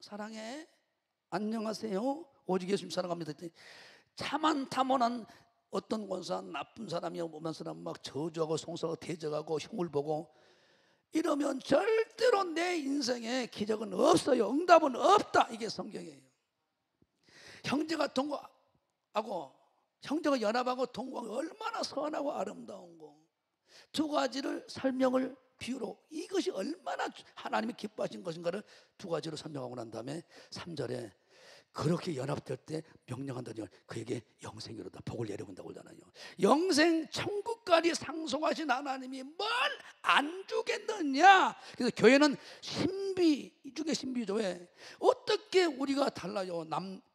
사랑해, 안녕하세요, 오직 예수님 사랑합니다 했더니 차만 타모난 어떤 권사, 나쁜 사람이 오면서 막 저주하고 송사하고 대적하고 흉을 보고 이러면 절대로 내 인생에 기적은 없어요. 응답은 없다. 이게 성경이에요. 형제가 동거하고 형제가 연합하고 동거하고 얼마나 선하고 아름다운 거. 두 가지를 설명을 비유로 이것이 얼마나 하나님이 기뻐하신 것인가를 두 가지로 설명하고 난 다음에 3절에 그렇게 연합될 때 명령한다니 그에게 영생이로다 복을 내려본다고 그러잖아요. 영생 천국까지 상속하신 하나님이 뭘 안 주겠느냐. 그래서 교회는 신비 중에 신비죠. 왜? 어떻게 우리가 달라요?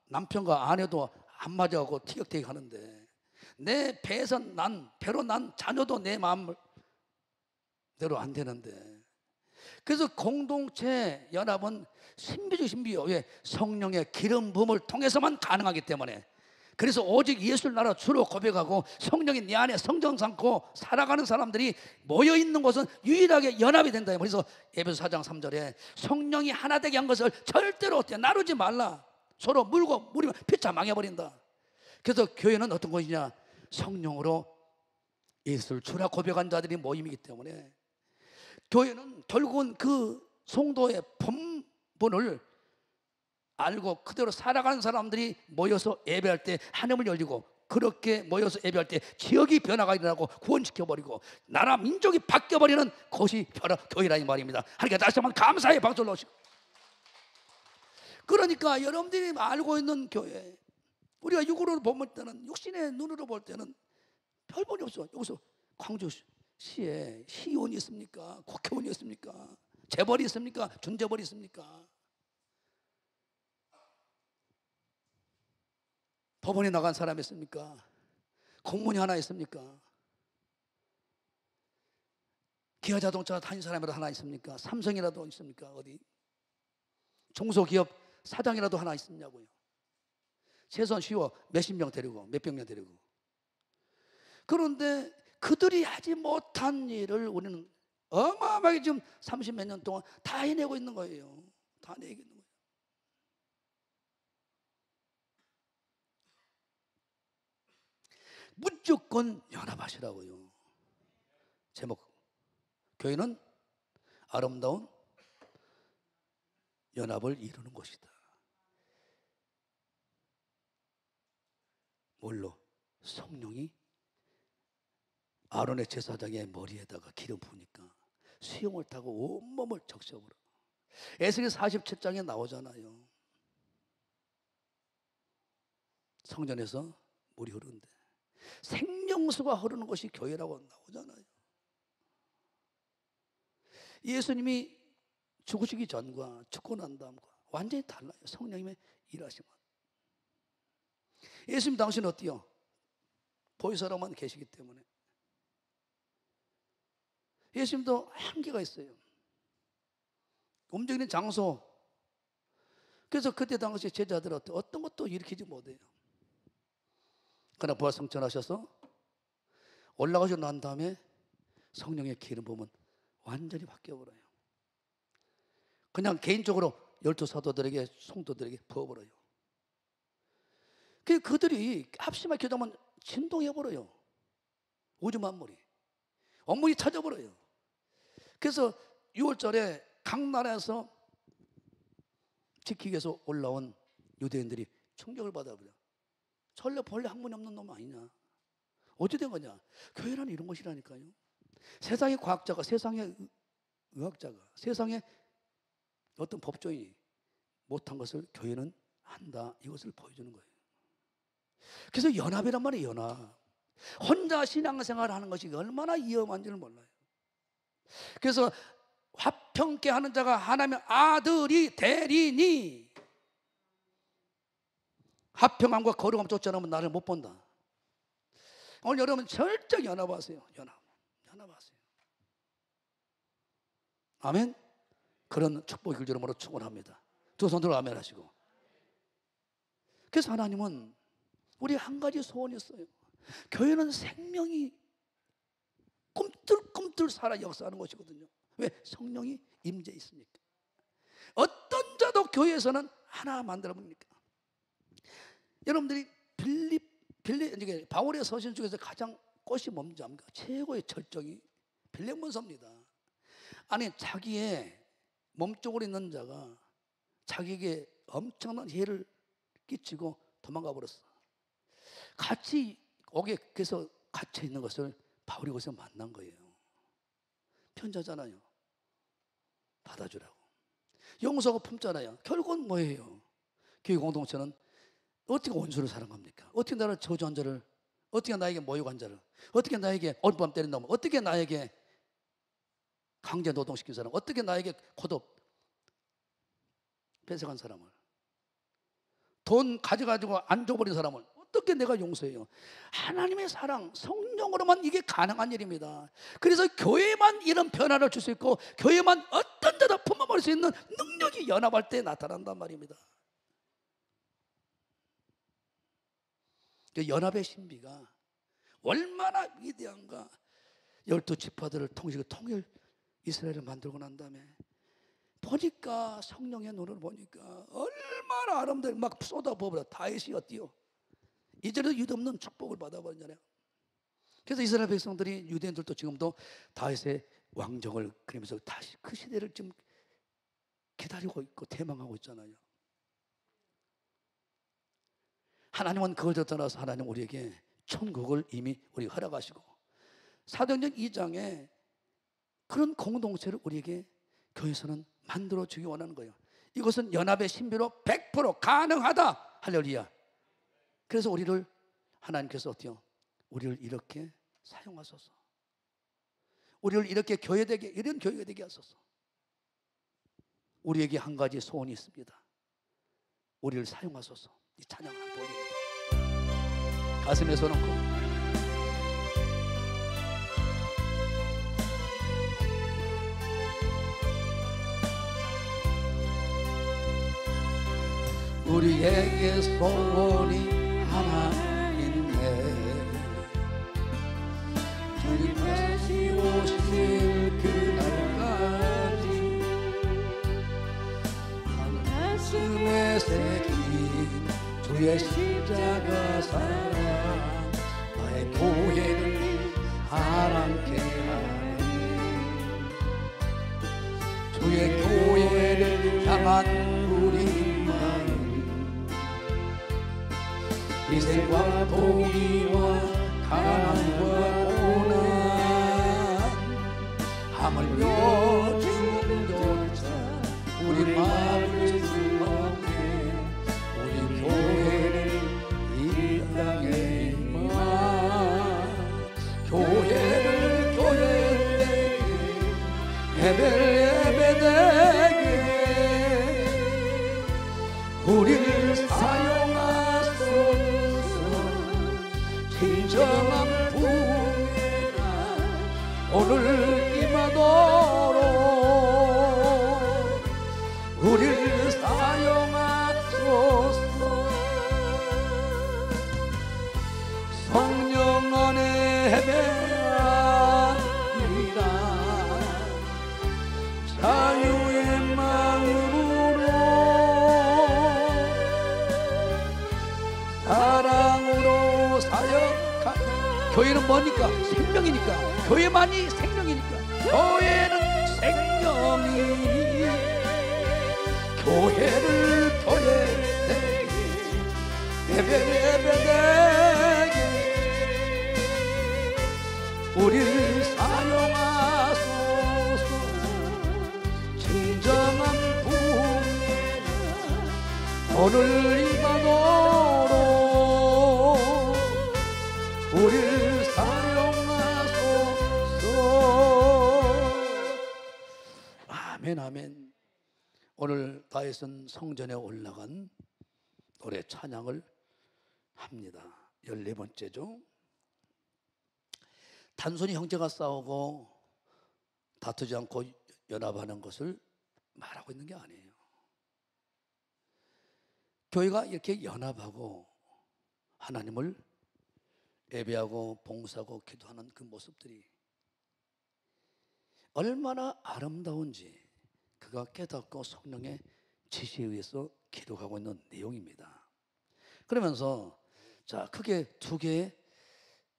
남편과 아내도 안 맞아가고 티격태격 하는데 내 배에서 배로 난 자녀도 내 마음대로 안 되는데, 그래서 공동체 연합은 신비죠. 신비요. 왜? 성령의 기름 부음을 통해서만 가능하기 때문에. 그래서 오직 예수를 나라 주로 고백하고 성령이 내 안에 성정 삼고 살아가는 사람들이 모여있는 곳은 유일하게 연합이 된다. 그래서 에베소 4장 3절에 성령이 하나 되게 한 것을 절대로 어때 나누지 말라. 서로 물고 물이면 피차 망해버린다. 그래서 교회는 어떤 것이냐, 성령으로 예수를 주라 고백한 자들이 모임이기 때문에 교회는 결국은 그 성도의 본분을 알고 그대로 살아가는 사람들이 모여서 예배할 때 하늘을 열리고, 그렇게 모여서 예배할 때 지역이 변화가 일어나고 구원시켜버리고 나라 민족이 바뀌어버리는 것이 교회라 이 말입니다. 하나님께 다시 한번 감사의 박수를 넣으시고, 그러니까 여러분들이 알고 있는 교회, 우리가 육으로 볼 때는, 육신의 눈으로 볼 때는 별본이 없어. 여기서 광주시에 시의원이 있습니까? 국회의원이 있습니까? 재벌이 있습니까? 준재벌이 있습니까? 법원에 나간 사람이 있습니까? 공무원이 하나 있습니까? 기아자동차 다닌 사람이라도 하나 있습니까? 삼성이라도 있습니까? 어디? 중소기업 사장이라도 하나 있느냐고요. 최소한 쉬워 몇십 명 데리고 몇백 명 데리고. 그런데 그들이 하지 못한 일을 우리는 어마어마하게 지금 30몇 년 동안 다 해내고 있는 거예요. 다 내고 있는 거예요. 무조건 연합하시라고요. 제목, 교회는 아름다운 연합을 이루는 것이다. 뭘로? 성령이 아론의 제사장의 머리에다가 기름 부으니까 수염을 타고 온몸을 적셔버려. 에스겔 47장에 나오잖아요. 성전에서 물이 흐르는데 생명수가 흐르는 것이 교회라고 나오잖아요. 예수님이 죽으시기 전과 죽고 난 다음과 완전히 달라요. 성령님의 일하심은. 예수님 당시는 어때요? 보이사로만 계시기 때문에. 예수님도 한계가 있어요. 움직이는 장소. 그래서 그때 당시 제자들 어떤 것도 일으키지 못해요. 그러나 부활승천하셔서 올라가시고 난 다음에 성령의 기름 부으면 완전히 바뀌어버려요. 그냥 개인적으로 12사도들에게 성도들에게 부어버려요. 그들이 합심하게 기도하면 진동해버려요. 우주 만물이 온몸이 터져버려요. 그래서 6월절에 각 나라에서 지키기 위해서 올라온 유대인들이 충격을 받아버려. 전래 본래 학문이 없는 놈 아니냐. 어찌 된 거냐. 교회라는 이런 것이라니까요. 세상의 과학자가, 세상의 의학자가, 세상의 어떤 법조인이 못한 것을 교회는 한다, 이것을 보여주는 거예요. 그래서 연합이란 말이에요. 연합. 혼자 신앙생활을 하는 것이 얼마나 위험한지를 몰라요. 그래서 화평케 하는 자가 하나님의 아들이 되리니, 화평함과 거룩함 쫓지 않으면 나를 못 본다. 오늘 여러분 철저히 연합하세요. 연합하세요. 아멘. 그런 축복이 길들음으로 축원합니다. 두 손 들어 아멘 하시고. 그래서 하나님은 우리 한 가지 소원이 있어요. 교회는 생명이 꿈틀꿈틀 살아 역사하는 것이거든요. 왜? 성령이 임재해 있으니까. 어떤 자도 교회에서는 하나 만들어 봅니까? 여러분들이 바울의 서신 중에서 가장 꽃이 뭔지 압니까? 최고의 절정이 빌립보서입니다. 아니, 자기의 몸쪽으로 있는 자가 자기에게 엄청난 해를 끼치고 도망가 버렸어. 같이 옥에서 갇혀 있는 것을 바울이 거기서 만난 거예요. 편자잖아요. 받아주라고. 용서하고 품잖아요. 결국은 뭐예요? 교회 공동체는 어떻게 원수를 사랑합니까? 어떻게 나를 저주한 자를, 어떻게 나에게 모욕한 자를, 어떻게 나에게 어젯밤 때린 놈을, 어떻게 나에게 강제 노동시킨 사람, 어떻게 나에게 고독 뺏어간 사람을, 돈 가져가지고 안 줘버린 사람을 어떻게 내가 용서해요? 하나님의 사랑, 성령으로만 이게 가능한 일입니다. 그래서 교회만 이런 변화를 줄 수 있고, 교회만 어떤 데다 품어버릴 수 있는 능력이 연합할 때 나타난단 말입니다. 연합의 신비가 얼마나 위대한가. 12지파들을 통일시켜 통일 이스라엘을 만들고 난 다음에 보니까, 성령의 눈을 보니까 얼마나 아름다워. 막 쏟아부어버려. 다윗이 어때요? 이제는 유대 없는 축복을 받아버리잖아요. 그래서 이스라엘 백성들이, 유대인들도 지금도 다윗의 왕정을 그리면서 다시 그 시대를 지금 기다리고 있고 대망하고 있잖아요. 하나님은 그걸 떠나서 하나님 우리에게 천국을 이미 우리가 허락하시고, 사도행전 2장에 그런 공동체를 우리에게 교회에서는 만들어 주기 원하는 거예요. 이것은 연합의 신비로 100% 가능하다. 할렐루야. 그래서 우리를 하나님께서 어때요? 우리를 이렇게 사용하소서. 우리를 이렇게 교회되게, 이런 교회가 되게 하소서. 우리에게 한 가지 소원이 있습니다. 우리를 사용하소서. 이 찬양 한 번입니다. 가슴에 손 얹고 우리에게 소원이 하나 있네. 주님 다시 오실 그날까지 가슴에 새긴 주의 십자가 사랑, 나의 교회를 사랑케 하네. 주의 교회를 향한 우리 희생과 포기와 가난과 고난, 하물며 죽음조차 우리 마음을 주먹해 우리 교회를 이 땅에 임하. 교회를 교회되게, 예배를 예배되게 우리를 사용하소서. 진정한 부흥의 날 오늘 임하도록 우리를 사용하소서. 성령 안에 예배하리라. 자유의 마음으로 사랑으로 사역한 교회는 뭐니까? 생명이니까. 교회만이 생명이니까. 교회는 생명이니 교회를 교회되게, 예배를 예배되게 우리를 사용하소서. 진정한 부흥의 날 오늘 이 밤으로 우리를 사용하소서. 아멘 아멘. 오늘 다윗은 성전에 올라간 노래 찬양을 합니다. 14번째죠. 단순히 형제가 싸우고 다투지 않고 연합하는 것을 말하고 있는 게 아니에요. 교회가 이렇게 연합하고 하나님을 예배하고 봉사하고 기도하는 그 모습들이 얼마나 아름다운지 그가 깨닫고 성령의 지시에 의해서 기록하고 있는 내용입니다. 그러면서 자, 크게 두 개의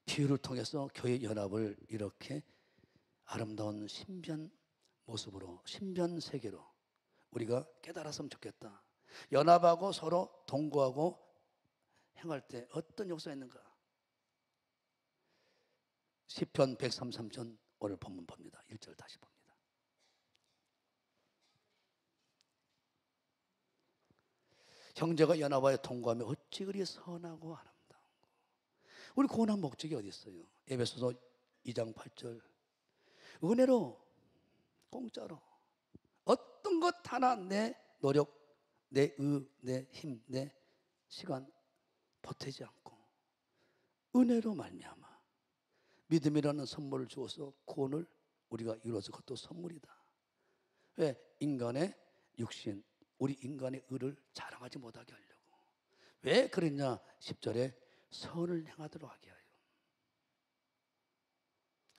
비유를 통해서 교회 연합을 이렇게 아름다운 신비한 모습으로, 신비한 세계로 우리가 깨달았으면 좋겠다. 연합하고 서로 동거하고 행할 때 어떤 역사가 있는가? 시편 133편 오늘 본문 봅니다. 1절 다시 봅니다. 형제가 연합하여 동거하며 어찌 그리 선하고 아름다운 거. 우리 구원한 목적이 어디 있어요? 에베소서 2장 8절 은혜로 공짜로 어떤 것 하나 내 노력, 내 힘, 내 시간 보태지 않고 은혜로 말미암아 믿음이라는 선물을 주어서 구원을 우리가 이루어서 그것도 선물이다. 왜? 인간의 육신, 우리 인간의 의를 자랑하지 못하게 하려고. 왜 그랬냐? 10절에 선을 행하도록 하게 하여,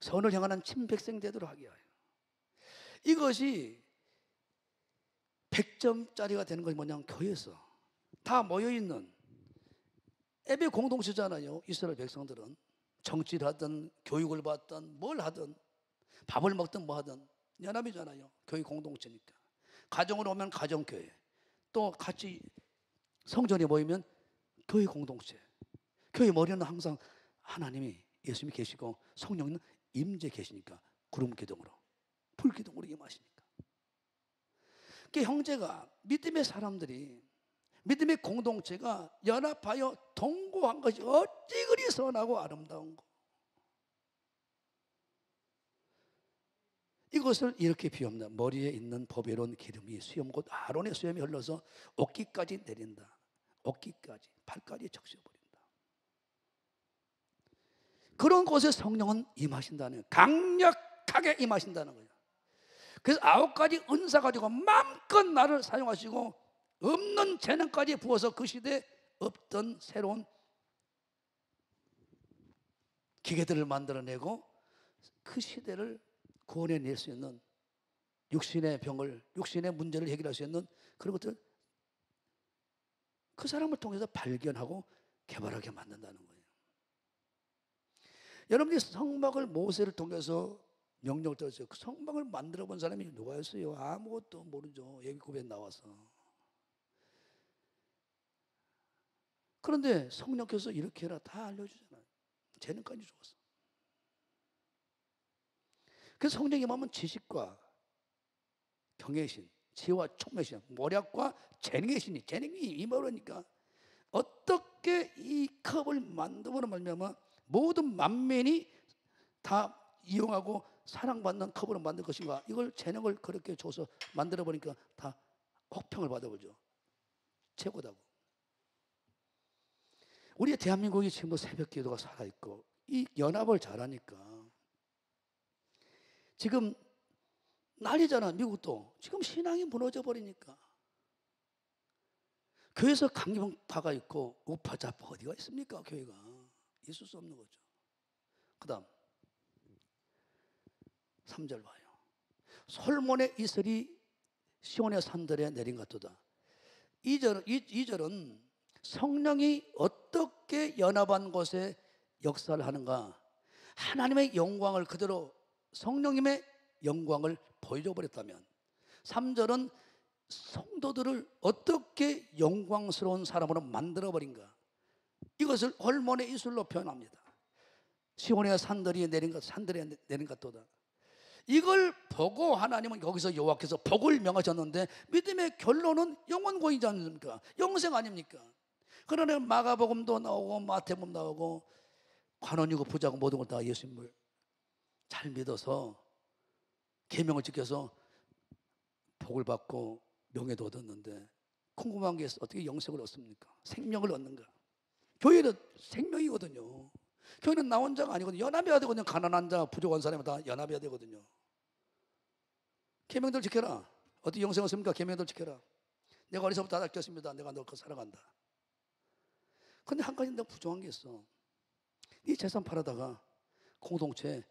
선을 행하는 친백성 되도록 하게 하여. 이것이 100점짜리가 되는 것이 뭐냐면 교회에서 다 모여있는 예배 공동체잖아요. 이스라엘 백성들은 정치를 하든 교육을 받든 뭘 하든 밥을 먹든 뭐 하든 연합이잖아요. 교회 공동체니까. 가정으로 오면 가정교회, 또 같이 성전에 모이면 교회 공동체. 교회 머리는 항상 하나님이, 예수님이 계시고 성령은 임재 계시니까 구름 기둥으로 불 기둥으로 임하시니까. 그 형제가, 믿음의 사람들이, 믿음의 공동체가 연합하여 동거한 것이 어찌 그리 선하고 아름다운 거. 이것을 이렇게 비유합니다. 머리에 있는 보배로운 기름이 수염 곧 아론의 수염이 흘러서 옷깃까지 내린다. 옷깃까지, 발까지 적셔버린다. 그런 곳에 성령은 임하신다는 거예요. 강력하게 임하신다는 거예요. 그래서 9가지 은사 가지고 마음껏 나를 사용하시고 없는 재능까지 부어서 그 시대에 없던 새로운 기계들을 만들어내고 그 시대를 구원해낼 수 있는, 육신의 병을, 육신의 문제를 해결할 수 있는 그런 것들, 그 사람을 통해서 발견하고 개발하게 만든다는 거예요. 여러분이 성막을 모세를 통해서 명령을 들었어요. 그 성막을 만들어 본 사람이 누가였어요? 아무것도 모르죠. 예비급에 나와서. 그런데 성령께서 이렇게 해라 다 알려주잖아요. 재능까지 주었어. 그래서 성령이 임하면 지식과 경외의 신, 지혜와 총명의 신, 모략과 재능의 신이, 재능이 임하려니까 어떻게 이 컵을 만들어 말미암아 모든 만민이 다 이용하고 사랑받는 컵으로 만들 것인가? 이걸 재능을 그렇게 줘서 만들어 보니까 다 혹평을 받아보죠. 최고다고. 우리 대한민국이 지금도 새벽 기도가 살아있고 이 연합을 잘하니까 지금 난리잖아. 미국도 지금 신앙이 무너져 버리니까 교회에서 강경파가 있고 우파좌파 어디가 있습니까? 교회가 있을 수 없는 거죠. 그 다음 3절 봐요. 솔몬의 이슬이 시온의 산들에 내린 것 같도다. 2절은 성령이 어떻게 연합한 곳에 역사를 하는가, 하나님의 영광을 그대로, 성령님의 영광을 보여줘 버렸다면, 3절은 성도들을 어떻게 영광스러운 사람으로 만들어 버린가, 이것을 홀몬의 이슬로 표현합니다. 시온의 산들이 내린 것, 산들에 내린 것도다. 이걸 보고 하나님은 여기서 여호와께서 복을 명하셨는데 믿음의 결론은 영원고이지 않습니까? 영생 아닙니까? 그러나 마가복음도 나오고 마태복음 나오고 관원이고 부자고 모든 걸 다 예수님을 잘 믿어서 계명을 지켜서 복을 받고 명예도 얻었는데 궁금한 게 어떻게 영생을 얻습니까? 생명을 얻는가? 교회는 생명이거든요. 교회는 나 혼자가 아니거든요. 연합해야 되거든요. 가난한 자, 부족한 사람이 다 연합해야 되거든요. 계명들 지켜라. 어떻게 영생 얻습니까? 계명들 지켜라. 내가 어려서부터 다 닦였습니다. 내가 너거 살아간다. 근데 한 가지 내가 부족한 게 있어. 네 재산 팔아다가 공동체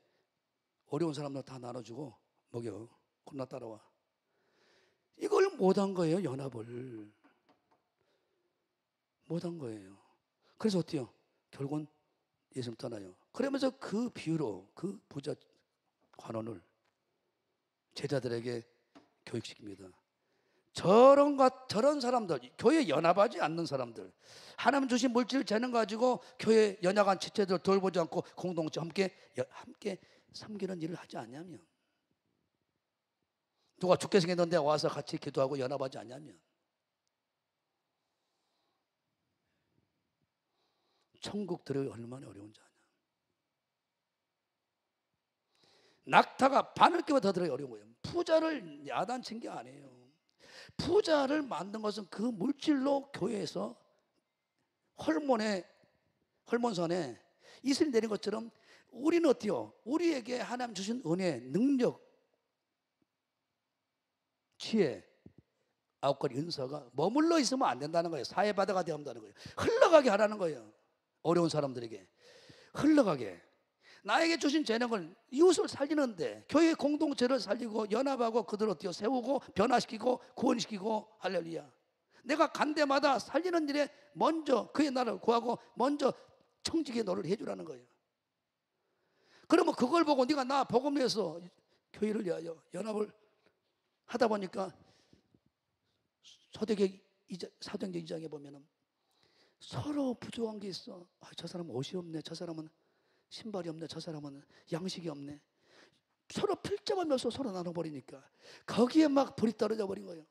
어려운 사람들 다 나눠주고 먹여. 그럼 나 따라와. 이걸 못한 거예요. 연합을 못한 거예요. 그래서 어때요? 결국은 예수님 떠나요. 그러면서 그 비유로 그 부자 관원을 제자들에게 교육시킵니다. 저런 사람들, 교회 연합하지 않는 사람들, 하나님 주신 물질 재능 가지고 교회 연약한 지체들 돌보지 않고 공동체 함께 섬기는 일을 하지 않냐면, 누가 죽게 생겼는데 와서 같이 기도하고 연합하지 않냐면, 천국 들어가기 얼마나 어려운지 아냐. 낙타가 바늘기보다 더 들어가기 어려운 거예요. 부자를 야단친 게 아니에요. 부자를 만든 것은 그 물질로 교회에서 헐몬산에 이슬이 내린 것처럼 우리는 어때요? 우리에게 하나님 주신 은혜, 능력, 지혜, 9가지 은사가 머물러 있으면 안 된다는 거예요. 사회바다가 되어야 한다는 거예요. 흘러가게 하라는 거예요. 어려운 사람들에게 흘러가게. 나에게 주신 재능을 이웃을 살리는데 교회 공동체를 살리고 연합하고 그들을 어떻게 세우고 변화시키고 구원시키고 할렐루야. 내가 간 데마다 살리는 일에 먼저 그의 나라를 구하고 먼저 청지기의 노를 해주라는 거예요. 그러면 그걸 보고 네가 나 복음에서 교회를 위하여 연합을 하다 보니까 사도행전 2장에 보면은 서로 부족한 게 있어. 저 사람은 옷이 없네. 저 사람은 신발이 없네. 저 사람은 양식이 없네. 서로 필자가면서 서로 나눠버리니까 거기에 막 불이 떨어져 버린 거예요.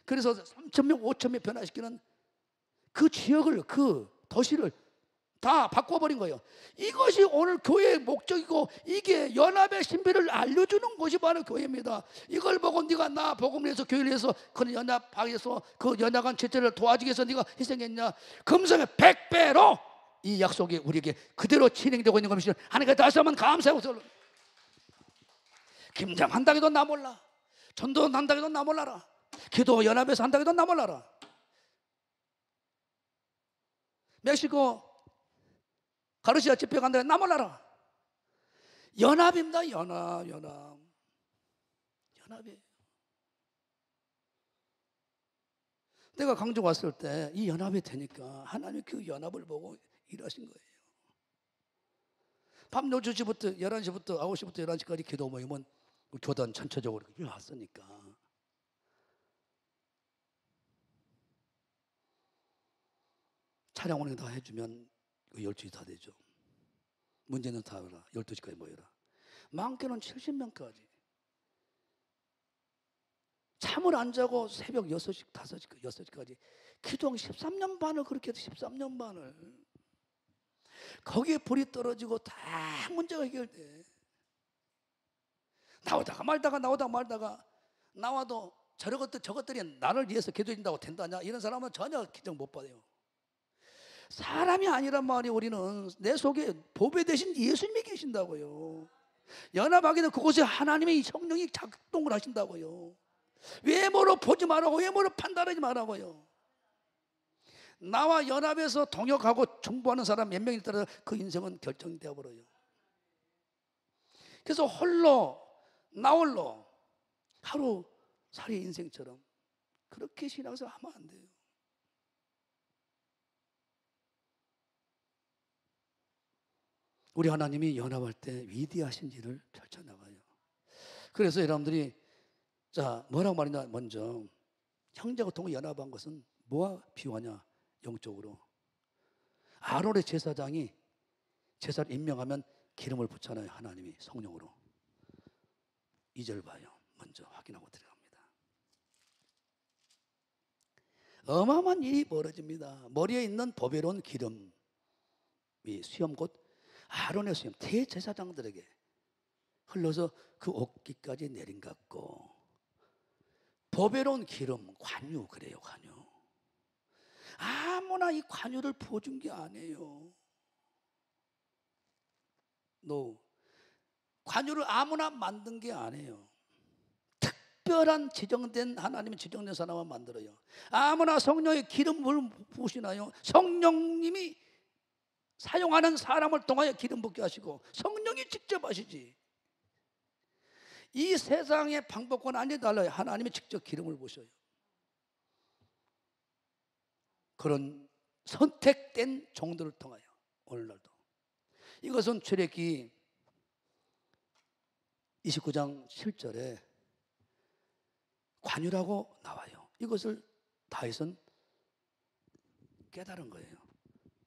그래서 3,000명, 5,000명 변화시키는 그 지역을, 그 도시를 다 바꿔버린 거예요. 이것이 오늘 교회의 목적이고 이게 연합의 신비를 알려주는 것이 바로 교회입니다. 이걸 보고 네가 나 복음을 위해서 교회를 위해서 그 연합하게서 그 연합한 지체를 도와주기 위해서 네가 희생했냐? 금성의 100배로 이 약속이 우리에게 그대로 진행되고 있는 것입니다. 하나님께 다시 한번 감사하고, 김장 한다고 해도 나 몰라. 전도 한다고 해도 나 몰라라. 기도 연합에서 한다고 해도 나 몰라라. 멕시코 가르시아 집회 간다고 해도 나 몰라라. 연합입니다. 연합이에요. 내가 강주 왔을 때 이 연합이 되니까 하나님이 그 연합을 보고 일하신 거예요. 밤 12시부터 11시부터 9시부터 11시까지 기도 모이면 교단 전체적으로 왔으니까 차량 운행 다 해주면 12시 다 되죠. 문제는 다 알아. 12시까지 모여라. 많게는 70명까지 잠을 안 자고 새벽 6시, 5시, 6시까지 기도한 13년 반을 그렇게 해서 13년 반을 거기에 불이 떨어지고 다 문제가 해결돼. 나오다가 말다가 나와도 저것들이 나를 위해서 기도해준다고 된다냐? 이런 사람은 전혀 기적 못 받아요. 사람이 아니란 말이 우리는 내 속에 보배 대신 예수님이 계신다고요. 연합하게는 그곳에 하나님의 성령이 작동을 하신다고요. 외모로 보지 말라고, 외모로 판단하지 말라고요. 나와 연합해서 동역하고 정보하는 사람 몇 명에 따라 그 인생은 결정되어 버려요. 그래서 나 홀로 하루 살이 인생처럼 그렇게 신앙생활 하면 안 돼요. 우리 하나님이 연합할 때 위대하신 일을 펼쳐나가요. 그래서 여러분들이 자 뭐라고 말이냐, 먼저 형제가 동을 연합한 것은 뭐와 비유하냐? 영적으로 아론의 제사장이 제사를 임명하면 기름을 붓잖아요. 하나님이 성령으로. 2절 봐요. 먼저 확인하고 들어갑니다. 어마어마한 일이 벌어집니다. 머리에 있는 보배로운 기름이 수염 곧 아론의 수염 대제사장들에게 흘러서 그 옷깃까지 내린 것 같고, 보배로운 기름, 관유 그래요. 관유. 아무나 이 관유를 부어준 게 아니에요. 관유를 아무나 만든 게 아니에요. 특별한 지정된, 하나님이 지정된 사람만 만들어요. 아무나 성령의 기름을 부으시나요? 성령님이 사용하는 사람을 통하여 기름 붓게 하시고 성령이 직접 하시지. 이 세상의 방법과는 완전히 달라요. 하나님이 직접 기름을 부으셔요. 그런 선택된 종들을 통하여 오늘날도. 이것은 출애굽기 29장 7절에 관유라고 나와요. 이것을 다윗은 깨달은 거예요.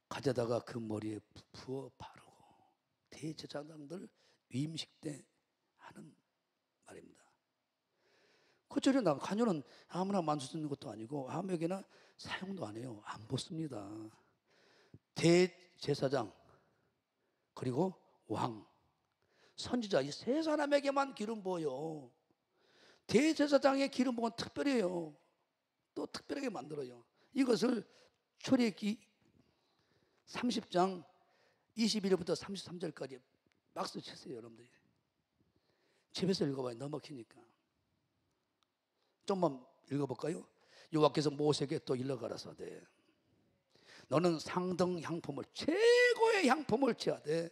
가져다가 그 머리에 부어 바르고 대제사장들 위임식 때 하는 말입니다. 그 절에 나와 관유는 아무나 만들 수 있는 것도 아니고 아무에게나 사용도 안 해요. 안 벗습니다. 대제사장 그리고 왕, 선지자 이 세 사람에게만 기름 부어요. 대제사장의 기름 부은 특별해요. 또 특별하게 만들어요. 이것을 출애굽기 30장 21절부터 33절까지 박수 치세요. 여러분들이 집에서 읽어봐요. 너무 먹히니까. 좀만 읽어볼까요? 여호와께서 모세에게 또 일러 가라사대 너는 상등 향품을 최고의 향품을 취하되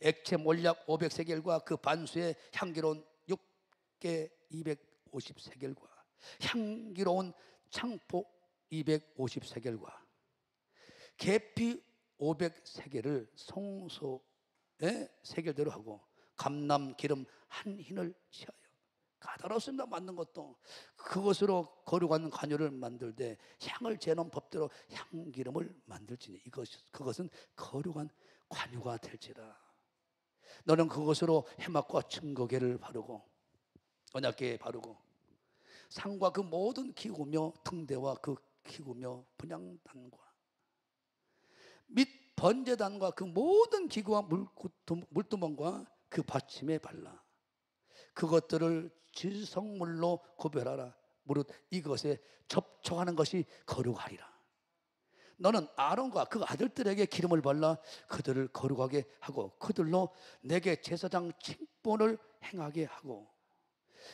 액체 몰약 500세겔과 그 반수의 향기로운 육개 250세겔과 향기로운 창포 250세겔과 계피 500세겔을 송소의 세겔대로 하고 감람 기름 한 흰을 취하여 까다롭습니다. 만든 것도 그것으로 거룩한 관유를 만들되 향을 재는 법대로 향기름을 만들지니 그것은 거룩한 관유가 될지라. 너는 그것으로 해막과 증거계를 바르고 언약궤에 바르고 상과 그 모든 기구며 등대와 그 기구며 분향단과 및 번제단과 그 모든 기구와 물두멍과 그 받침에 발라 그것들을 질성물로 구별하라. 무릇 이것에 접촉하는 것이 거룩하리라. 너는 아론과 그 아들들에게 기름을 발라 그들을 거룩하게 하고 그들로 내게 제사장 칭본을 행하게 하고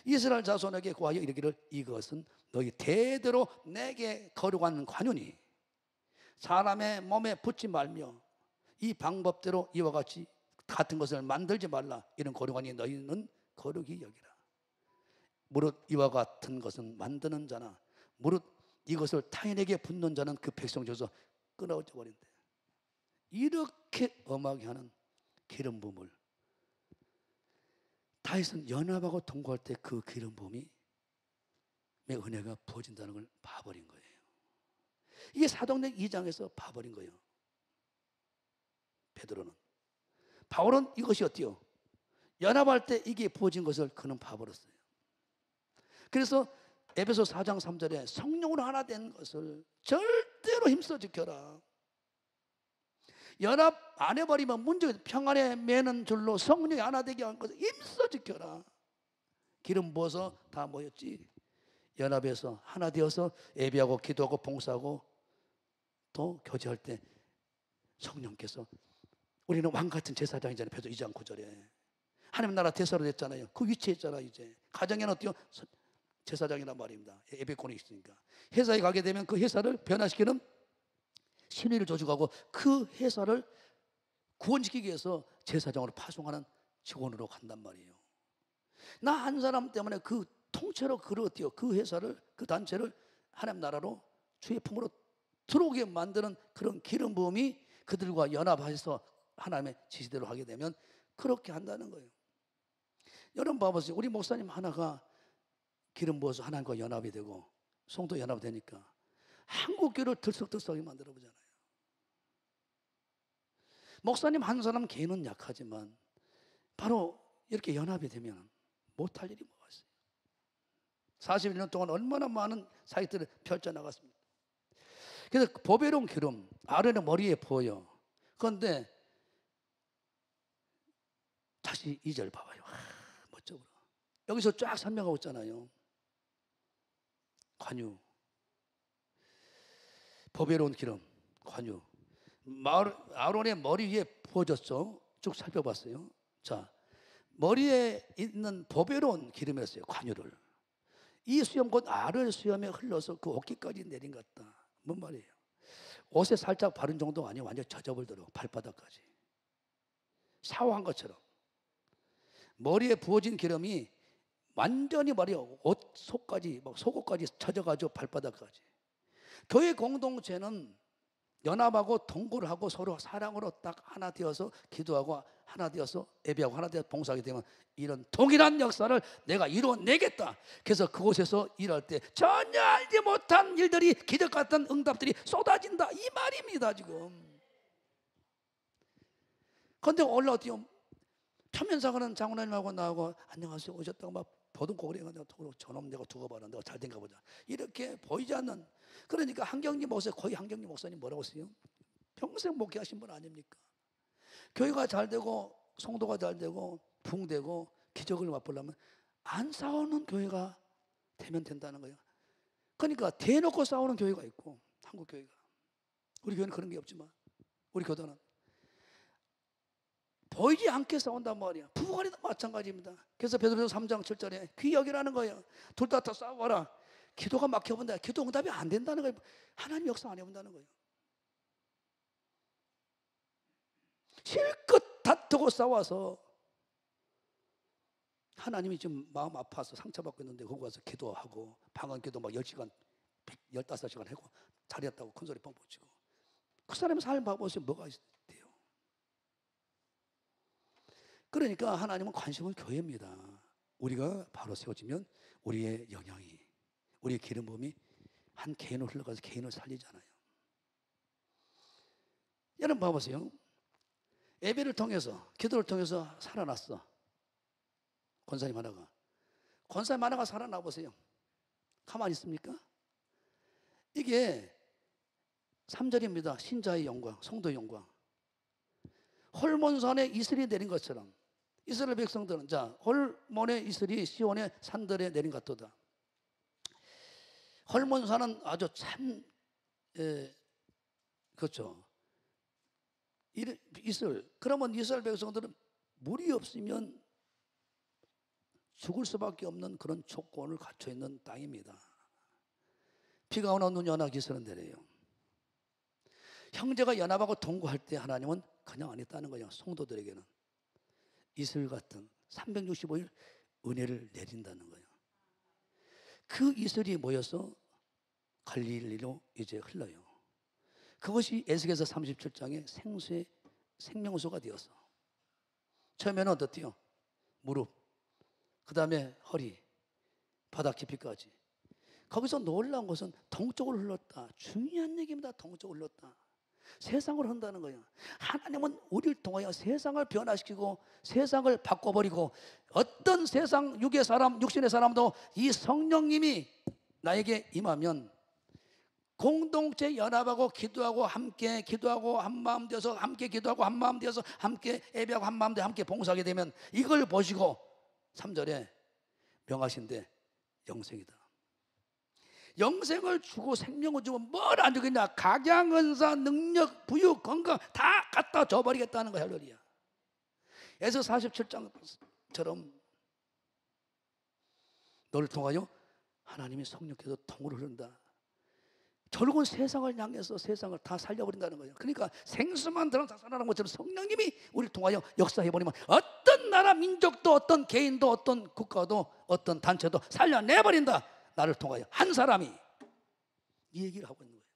이스라엘 자손에게 구하여 이르기를 이것은 너희 대대로 내게 거룩한 관유니 사람의 몸에 붙지 말며 이 방법대로 이와 같이 같은 것을 만들지 말라. 이런 거룩하니 너희는 거룩히 여기라. 무릇 이와 같은 것은 만드는 자나 무릇 이것을 타인에게 붓는 자는 그 백성 중에서 끊어져 버린대. 이렇게 엄하게 하는 기름 부음을 다윗은 연합하고 동거할 때 그 기름 부음이 내 은혜가 부어진다는 걸 봐버린 거예요. 이게 사도행전 2장에서 봐버린 거예요. 베드로는. 바울은 이것이 어때요? 연합할 때 이게 부어진 것을 그는 봐버렸어요. 그래서 에베소 4장 3절에 성령으로 하나 된 것을 절대로 힘써 지켜라. 연합 안 해버리면 문제가 평안에 매는 줄로 성령이 하나 되게 한 것을 힘써 지켜라. 기름 부어서 다 모였지. 연합해서 하나 되어서 예배하고 기도하고 봉사하고 또 교제할 때 성령께서 우리는 왕같은 제사장이잖아요. 베드로 2장 9절에 하나님 나라 대사로 됐잖아요. 그 위치에 있잖아. 이제 가정에는 어때요? 제사장이란 말입니다. 예배권이 있으니까 회사에 가게 되면 그 회사를 변화시키는 신의를 조직하고 그 회사를 구원시키기 위해서 제사장으로 파송하는 직원으로 간단 말이에요. 나 한 사람 때문에 그 통째로 어때요? 그 회사를 그 단체를 하나님 나라로 주의 품으로 들어오게 만드는 그런 기름 부음이 그들과 연합해서 하나님의 지시대로 하게 되면 그렇게 한다는 거예요. 여러분 봐보세요. 우리 목사님 하나가 기름 부어서 하나님과 연합이 되고 성도 연합이 되니까 한국교를 들썩들썩하게 만들어 보잖아요. 목사님 한 사람 개인은 약하지만 바로 이렇게 연합이 되면 못할 일이 뭐가 있어요. 41년 동안 얼마나 많은 사역들을 펼쳐나갔습니다. 그래서 보배로운 기름 아론의 머리에 부어요. 그런데 다시 2절 봐봐요. 멋져. 여기서 쫙 설명하고 있잖아요. 관유, 보배로운 기름, 관유. 아론의 머리 위에 부어졌죠. 쭉 살펴봤어요. 자, 머리에 있는 보배로운 기름이었어요. 관유를. 이 수염 곧 아론의 수염에 흘러서 그 어깨까지 내린 것 같다. 뭔 말이에요? 옷에 살짝 바른 정도가 아니고 완전 젖어버리도록 발바닥까지 샤워한 것처럼 머리에 부어진 기름이 완전히 말이요 옷 속까지 막 속옷까지 젖어가지고 발바닥까지. 교회 공동체는 연합하고 동거를 하고 서로 사랑으로 딱 하나 되어서 기도하고 하나 되어서 예배하고 하나 되어서 봉사하게 되면 이런 동일한 역사를 내가 이루어내겠다. 그래서 그곳에서 일할 때 전혀 알지 못한 일들이 기적 같은 응답들이 쏟아진다 이 말입니다 지금. 그런데 올라오면 초면상하는 장로님하고 나하고 안녕하세요 오셨다고 막 보듬고 그래. 저놈 내가 두고 봐라 내가 잘 된가 보자 이렇게 보이지 않는. 그러니까 한경리 목사님 거의 한경리 목사님 뭐라고 했어요? 평생 목회하신 분 아닙니까? 교회가 잘 되고 성도가 잘 되고 부흥되고 기적을 맛보려면 안 싸우는 교회가 되면 된다는 거예요. 그러니까 대놓고 싸우는 교회가 있고 한국 교회가. 우리 교회는 그런 게 없지만 우리 교단은 보이지 않게 싸운단 말이야. 부부간에도 마찬가지입니다. 그래서 베드로전서 3장 7절에 귀여기라는 거예요. 둘 다 싸워라. 기도가 막혀본다. 기도 응답이 안 된다는 거예요. 하나님 역사 안 해본다는 거예요. 실컷 다투고 싸워서 하나님이 지금 마음 아파서 상처받고 있는데 거기 가서 기도하고 방언기도 막 10시간 15시간 하고 잘했다고 큰소리 뻥뻥 치고 그 사람의 삶 봐보세요. 뭐가 돼요? 그러니까 하나님은 관심은 교회입니다. 우리가 바로 세워지면 우리의 영향이 우리의 기름 부음이 한 개인을 흘러가서 개인을 살리잖아요. 여러분 봐보세요. 예배를 통해서 기도를 통해서 살아났어. 권사님 하나가 살아나 보세요. 가만히 있습니까? 이게 3절입니다. 신자의 영광, 성도의 영광. 홀몬산에 이슬이 내린 것처럼 이스라엘 백성들은 자 홀몬의 이슬이 시온의 산들에 내린 것 같도다. 홀몬산은 아주 참 그렇죠. 이슬. 그러면 이스라엘 백성들은 물이 없으면 죽을 수밖에 없는 그런 조건을 갖춰 있는 땅입니다. 비가 오나 눈이 오나 기슬은 내려요. 형제가 연합하고 동거할 때 하나님은 그냥 안 했다는 거예요. 성도들에게는 이슬 같은 365일 은혜를 내린다는 거예요. 그 이슬이 모여서 갈릴리로 이제 흘러요. 그것이 에스겔서 37장의 생수의 생명수가 되어서 처음에는 어떻대요? 무릎, 그 다음에 허리, 바닥 깊이까지. 거기서 놀라운 것은 동쪽으로 흘렀다. 중요한 얘기입니다. 동쪽으로 흘렀다. 세상을 한다는 거예요. 하나님은 우리를 통하여 세상을 변화시키고 세상을 바꿔버리고 어떤 세상 육의 사람, 육신의 사람도 이 성령님이 나에게 임하면 공동체 연합하고 기도하고 함께 기도하고 한마음 되어서 함께 기도하고 한마음 되어서 함께 예배하고 한마음 되어 함께 봉사하게 되면 이걸 보시고 3절에 명하신데 영생이다. 영생을 주고 생명을 주면 뭘 안 주겠냐? 각양, 은사, 능력, 부유, 건강 다 갖다 줘버리겠다는 거야. 할렐루야. 에서 47장처럼 너를 통하여 하나님이 성령께서 통으로 흐른다. 결국은 세상을 향해서 세상을 다 살려버린다는 거예요. 그러니까 생수만 들어 다 살아나는 것처럼 성령님이 우리를 통하여 역사해버리면 어떤 나라 민족도 어떤 개인도 어떤 국가도 어떤 단체도 살려내버린다. 나를 통하여 한 사람이 이 얘기를 하고 있는 거예요.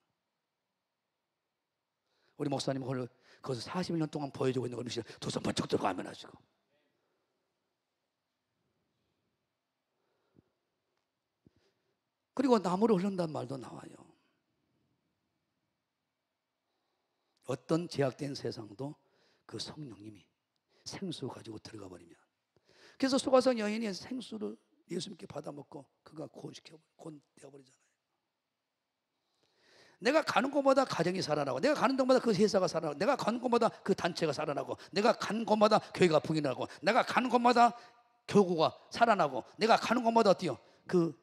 우리 목사님 그걸 거기서 41년 동안 보여주고 있는 걸 두 손 번쩍 들고 아멘하시고 그리고 나무로 흐른다는 말도 나와요. 어떤 제약된 세상도 그 성령님이 생수 가지고 들어가 버리면 그래서 소가성 여인이 생수를 예수님께 받아먹고 그가 구원되어버리잖아요. 내가 가는 곳마다 가정이 살아나고, 내가 가는 곳마다 그 회사가 살아나고, 내가 가는 곳마다 그 단체가 살아나고, 내가 가는 곳마다 교회가 부흥하고, 내가 가는 곳마다 교구가 살아나고, 내가 가는 곳마다 어때요? 그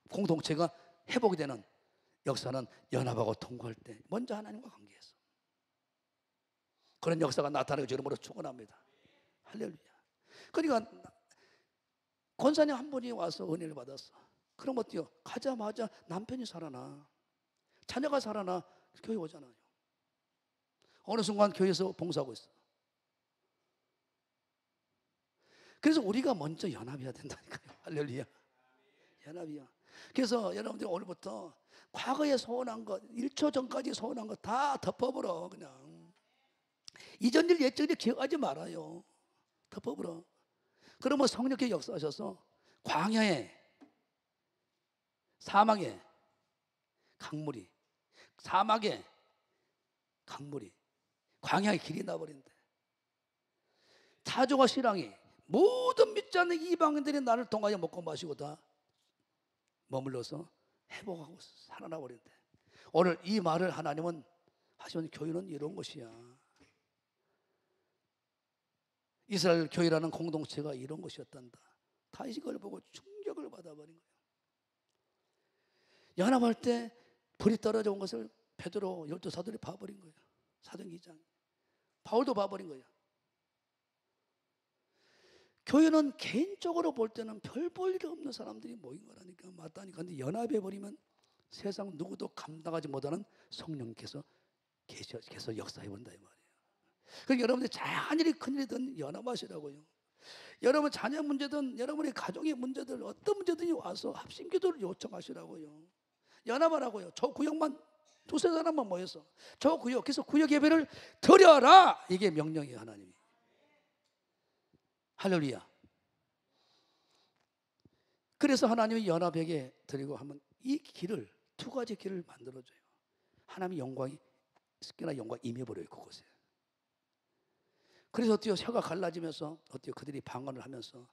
공동체가 회복이 되는 역사는 연합하고 통과할 때 먼저 하나님과 관계해서 그런 역사가 나타나고 주름으로 축원합니다. 할렐루야. 그러니까 권사님 한 분이 와서 은혜를 받았어. 그럼 어때요? 가자마자 남편이 살아나, 자녀가 살아나, 교회 오잖아요. 어느 순간 교회에서 봉사하고 있어. 그래서 우리가 먼저 연합해야 된다니까요. 할렐루야. 연합이야. 그래서 여러분들이 오늘부터 과거에 소원한 것, 1초 전까지 소원한 것 다 덮어버려. 그냥 이전 일 옛적 일 기억하지 말아요. 덮어버려. 그러면 성령께 역사하셔서 광야에, 사막에 강물이, 사막에 강물이, 광야의 길이 나버린대. 타조와 신랑이 모든 믿지 않는 이방인들이 나를 통하여 먹고 마시고 다 머물러서 회복하고 살아나 버린대. 오늘 이 말을 하나님은 하시면 교회는 이런 것이야. 이스라엘 교회라는 공동체가 이런 것이었단다. 다윗이 그걸 보고 충격을 받아버린 거예요. 연합할 때 불이 떨어져 온 것을 베드로 12사도들이 봐버린 거예요. 사도행전 2장. 바울도 봐버린 거예요. 교회는 개인적으로 볼 때는 별 볼 일 없는 사람들이 모인 거라니까, 맞다니까. 근데 연합해버리면 세상 누구도 감당하지 못하는 성령께서 계속 역사해본다 이 말이에요. 그러니까 여러분들 작은 일이 큰 일이든 연합하시라고요. 여러분 자녀 문제든 여러분의 가정의 문제들 어떤 문제든지 와서 합심기도를 요청하시라고요. 연합하라고요. 저 구역만 두세 사람만 모여서 저 구역, 그래서 구역 예배를 드려라, 이게 명령이에요. 하나님이. 할렐루야. 그래서 하나님이 연합에게 드리고 하면 이 길을, 두 가지 길을 만들어줘요. 하나님의 영광이, 특히나 영광이 임해버려요 그곳에. 그래서 어때요? 혀가 갈라지면서 어때요? 그들이 방언을 하면서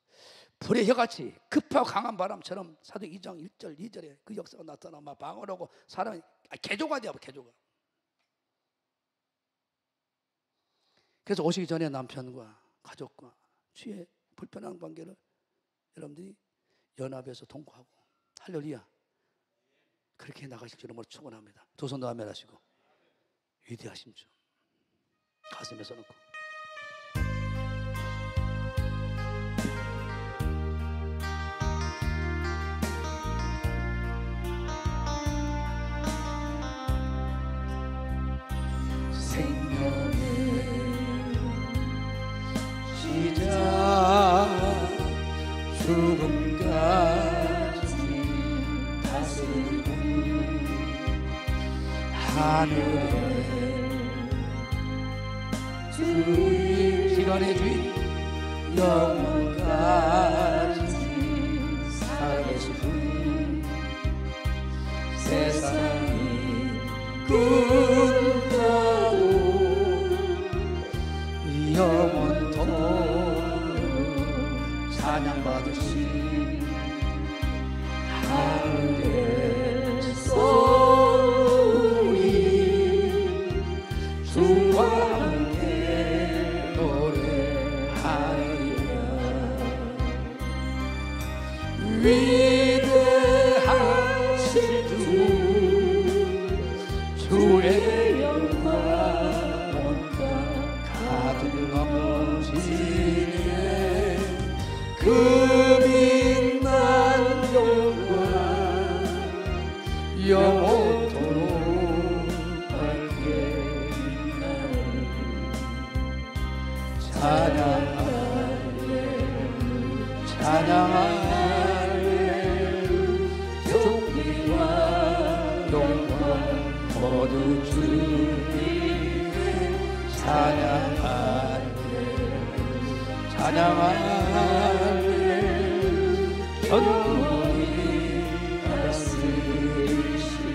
불의 혀같이 급하고 강한 바람처럼 사도행 2장 1절 2절에 그 역사가 나타나 막 방언하고 사람이 개조가 돼요. 개조가. 그래서 오시기 전에 남편과 가족과 주의 불편한 관계를 여러분들이 연합해서 통과하고, 할렐루야, 그렇게 나가실 줄을 축원합니다. 두 손도 아멘하시고 위대하심 주 가슴에 써놓고 죽음까지 다스리고 하늘의 주인, 시간의 주인, 영원까지 살아계시고 세상이 끝나도 영원토록 찬양받으신 하늘에서 우리 주와 함께 노래하리라. 위대하신 주의 영광 가득 넘치네. 그 빛난 영광 영원토록 밝게 빛나는 찬양하네 찬양하네. 존귀와 영광 모두 주님께 찬양하네 찬양하네. 전국이 다스리시네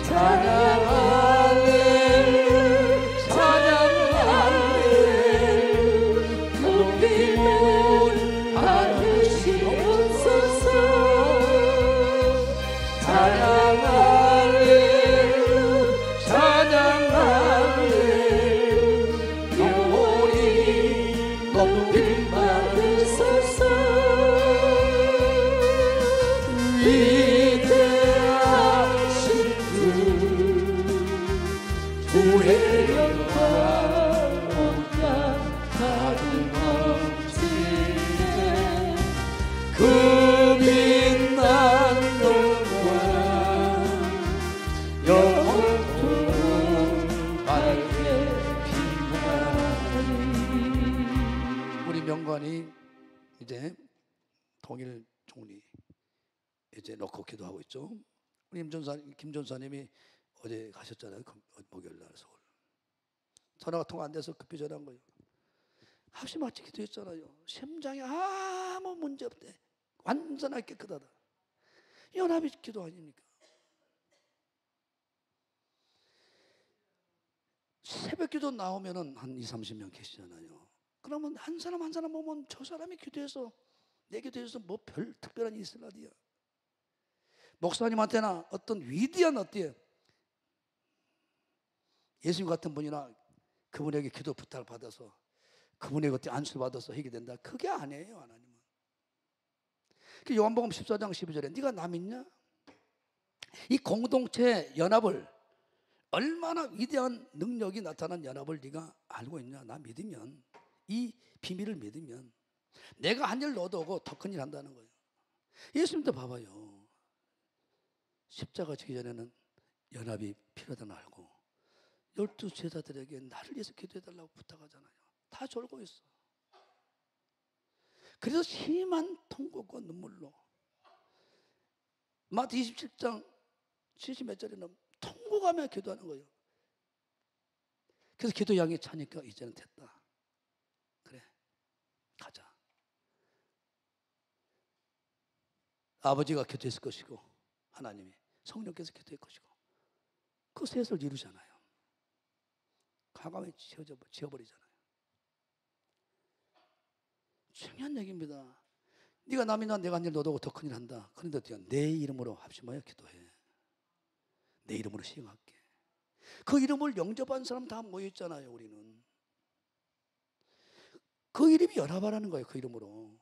찬양하네 찬양하네. 높이 찬양할래 찬양할래 영원히 높임 받으소서 위대하신 주의 영광 온갖 가슴 그 빛난 영광 영원토록 밝게 빛나리. 우리 명관이 이제 통일 총리 이제 놓고 기도하고 있죠. 우리 김 전사님이 어제 가셨잖아요. 목요일 날 서울. 전화가 통화 안 돼서 급히 전화한 거예요. 합시 마치 기도했잖아요. 심장에 아무 문제 없대. 완전하게 깨끗하다. 연합이 기도 아닙니까? 새벽 기도 나오면은 한 20-30명 계시잖아요. 그러면 한 사람 한 사람 보면 저 사람이 기도해서 내 기도해서 뭐 별 특별한 일이 있을 라디야. 목사님한테나 어떤 위대한 어때요? 예수님 같은 분이나 그분에게 기도 부탁을 받아서 그분에게 어떻게 안수를 받아서 하게 된다. 그게 아니에요, 하나님은. 요한복음 14장 12절에 네가 나 믿냐? 이 공동체 연합을 얼마나 위대한 능력이 나타난 연합을 네가 알고 있냐? 나 믿으면 이 비밀을 믿으면 내가 한 일 너도 오고 더 큰 일 한다는 거예요. 예수님도 봐봐요. 십자가 지기 전에는 연합이 필요하다는 알고 12 제자들에게 나를 위해서 기도해달라고 부탁하잖아요. 다 졸고 있어. 그래서 심한 통곡과 눈물로 마태 27장 70몇 절에는 통곡하며 기도하는 거예요. 그래서 기도 양이 차니까 이제는 됐다. 그래, 가자. 아버지가 기도했을 것이고 하나님이 성령께서 기도할 것이고 그 셋을 이루잖아요. 과감히 지어버리잖아요. 중요한 얘기입니다. 네가 남이나 내가 한 일 너도 더 큰일 한다. 그런데 어떻게 내 이름으로 합심하여 기도해. 내 이름으로 시행할게. 그 이름을 영접한 사람 다 모여있잖아요. 우리는 그 이름이 연합하라는 거예요. 그 이름으로.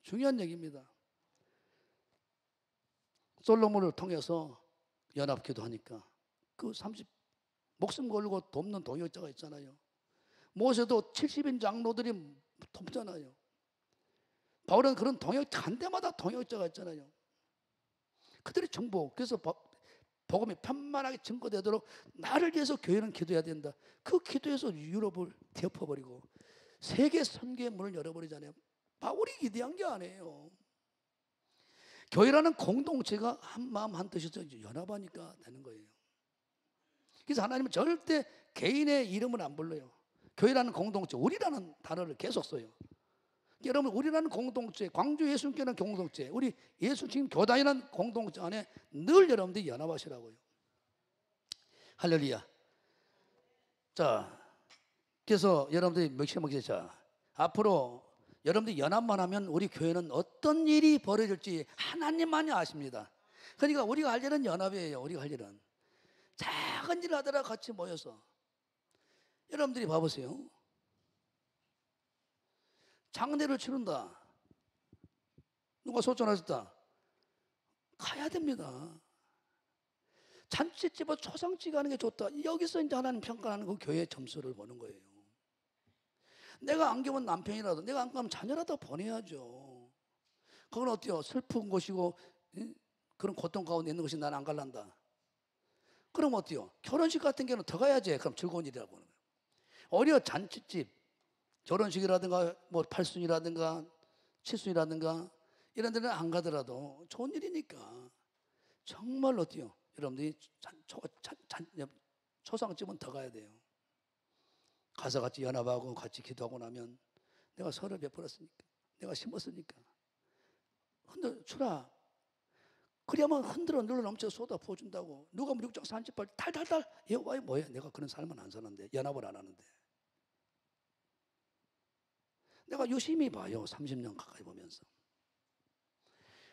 중요한 얘기입니다. 솔로몬을 통해서 연합 기도하니까 그 30 목숨 걸고 돕는 동역자가 있잖아요. 모세도 70인 장로들이 돕잖아요. 바울은 그런 동역자 한 대마다 동역자가 있잖아요. 그들이 정보. 그래서 복음이 편만하게 증거되도록 나를 위해서 교회는 기도해야 된다. 그 기도에서 유럽을 덮어버리고 세계 선교의 문을 열어버리잖아요. 바울이 기대한 게 아니에요. 교회라는 공동체가 한 마음 한 뜻이서 연합하니까 되는 거예요. 그래서 하나님은 절대 개인의 이름을 안 불러요. 교회라는 공동체, 우리라는 단어를 계속 써요. 여러분, 우리라는 공동체, 광주 예수님께는 공동체, 우리 예수 지금 교단이라는 공동체 안에 늘 여러분들이 연합하시라고요. 할렐루야. 자, 그래서 여러분들이 묵시먹기 자, 앞으로 여러분들이 연합만 하면 우리 교회는 어떤 일이 벌어질지 하나님만이 아십니다. 그러니까 우리가 할 일은 연합이에요. 우리가 할 일은 작은 일 하더라 같이 모여서. 여러분들이 봐보세요. 장례를 치른다. 누가 소천하셨다. 가야 됩니다. 잔치집에 초상집 가는 게 좋다. 여기서 이제 하나님 평가하는 그 교회의 점수를 보는 거예요. 내가 안 가면 남편이라도, 내가 안 가면 자녀라도 보내야죠. 그건 어때요? 슬픈 것이고 그런 고통 가운데 있는 것이 나는 안 갈란다. 그럼 어때요? 결혼식 같은 경우는 더 가야지. 그럼 즐거운 일이라고 보는 거예요. 오히려 잔치집, 결혼식이라든가 뭐 팔순이라든가 칠순이라든가 이런 데는 안 가더라도 좋은 일이니까 정말 어때요? 여러분들이 초상집은 더 가야 돼요. 가서 같이 연합하고 같이 기도하고 나면 내가 선을 베풀었으니까, 내가 심었으니까 흔들어 주라. 그래야만 흔들어 눌러 넘쳐 쏟아 부어준다고. 누가 6장 38 탈탈탈 여호와의 뭐야? 내가 그런 삶은 안 사는데, 연합을 안 하는데. 내가 유심히 봐요. 30년 가까이 보면서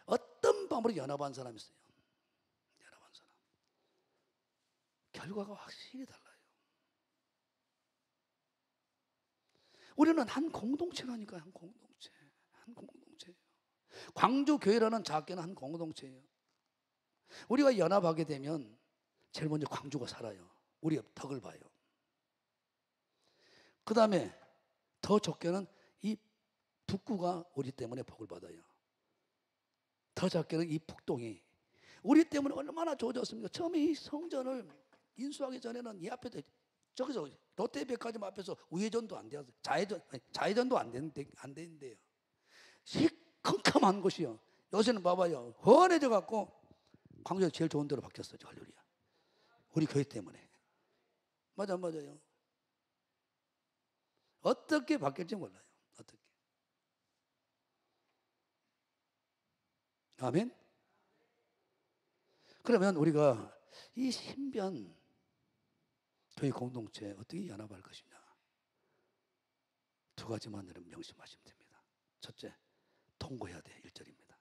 어떤 방법으로 연합한 사람이 있어요. 결과가 확실히 달라요. 우리는 한 공동체라니까요. 한 공동체. 한 공동체예요. 광주교회라는 작게는 한 공동체예요. 우리가 연합하게 되면 제일 먼저 광주가 살아요. 우리의 덕을 봐요. 그 다음에 더 적게는 이 북구가 우리 때문에 복을 받아요. 더 작게는 이 북동이 우리 때문에 얼마나 좋아졌습니까? 처음에 이 성전을 인수하기 전에는 이 앞에 저기서 롯데백화점 앞에서 우회전도 안 돼요. 좌회전도 안 되는데요. 시컴컴한 곳이요. 요새는 봐봐요. 훤해져 갖고 광주에서 제일 좋은 데로 바뀌었어요. 할렐루야. 우리 교회 때문에. 맞아요. 어떻게 바뀔지 몰라요. 어떻게. 아멘. 그러면 우리가 이 신변 교회 공동체 어떻게 연합할 것이냐. 두 가지만 여러분 명심하시면 됩니다. 첫째, 동거해야 돼. 1절입니다.